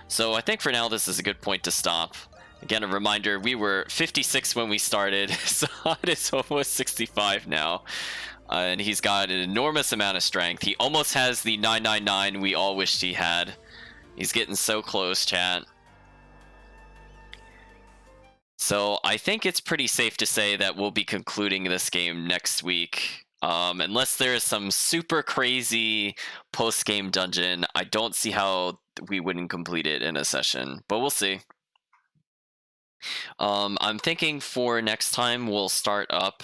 So I think for now this is a good point to stop. Again, a reminder, we were 56 when we started, so it's almost 65 now. And he's got an enormous amount of strength. He almost has the 999 we all wished he had. He's getting so close, chat. So I think it's pretty safe to say that we'll be concluding this game next week. Unless there is some super crazy post-game dungeon, I don't see how we wouldn't complete it in a session, but we'll see. I'm thinking for next time we'll start up.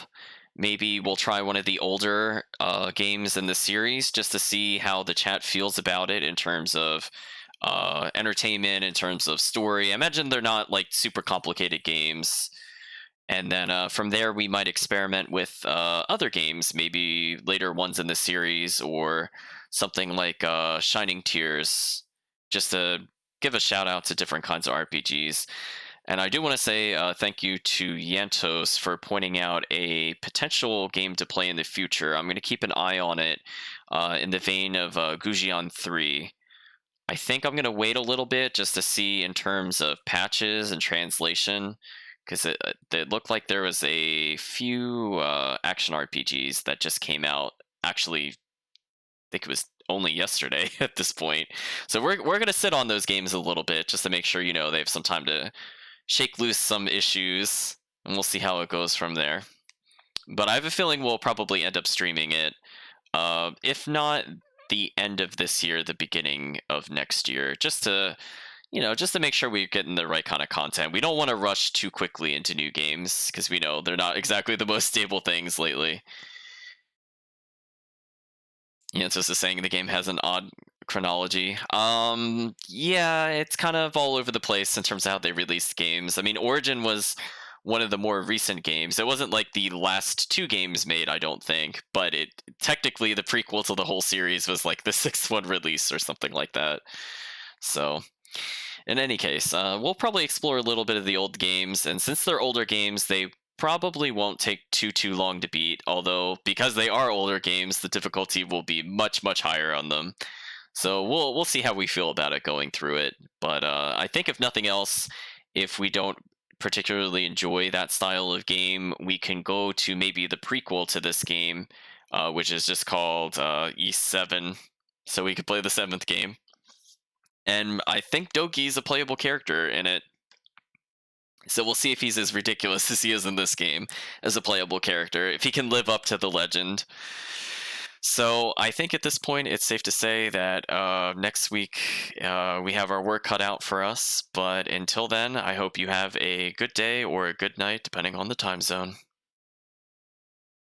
Maybe we'll try one of the older games in the series just to see how the chat feels about it in terms of entertainment, in terms of story. I imagine they're not like super complicated games. And then from there, we might experiment with other games, maybe later ones in the series, or something like Shining Tears, just to give a shout out to different kinds of RPGs. And I do want to say thank you to Yantos for pointing out a potential game to play in the future. I'm going to keep an eye on it in the vein of Gujian 3. I think I'm going to wait a little bit just to see in terms of patches and translation, because it looked like there was a few action RPGs that just came out. Actually, I think it was only yesterday at this point. So we're going to sit on those games a little bit just to make sure, they have some time to shake loose some issues, and we'll see how it goes from there. But I have a feeling we'll probably end up streaming it. If not the end of this year, the beginning of next year, just to make sure we're getting the right kind of content. We don't want to rush too quickly into new games, because we know they're not exactly the most stable things lately. It's just saying the game has an odd chronology. Yeah, it's kind of all over the place in terms of how they released games. I mean, Origin was one of the more recent games. It wasn't like the last 2 games made, I don't think, but it technically the prequel to the whole series was like the 6th one release or something like that. So in any case, we'll probably explore a little bit of the old games, and since they're older games, they probably won't take too long to beat, although because they are older games, the difficulty will be much higher on them. So we'll see how we feel about it going through it. But I think if nothing else, if we don't particularly enjoy that style of game, we can go to maybe the prequel to this game, which is just called E7. So we could play the 7th game. And I think Doki's a playable character in it. So we'll see if he's as ridiculous as he is in this game as a playable character, if he can live up to the legend. So I think at this point it's safe to say that next week we have our work cut out for us. But until then, I hope you have a good day or a good night, depending on the time zone.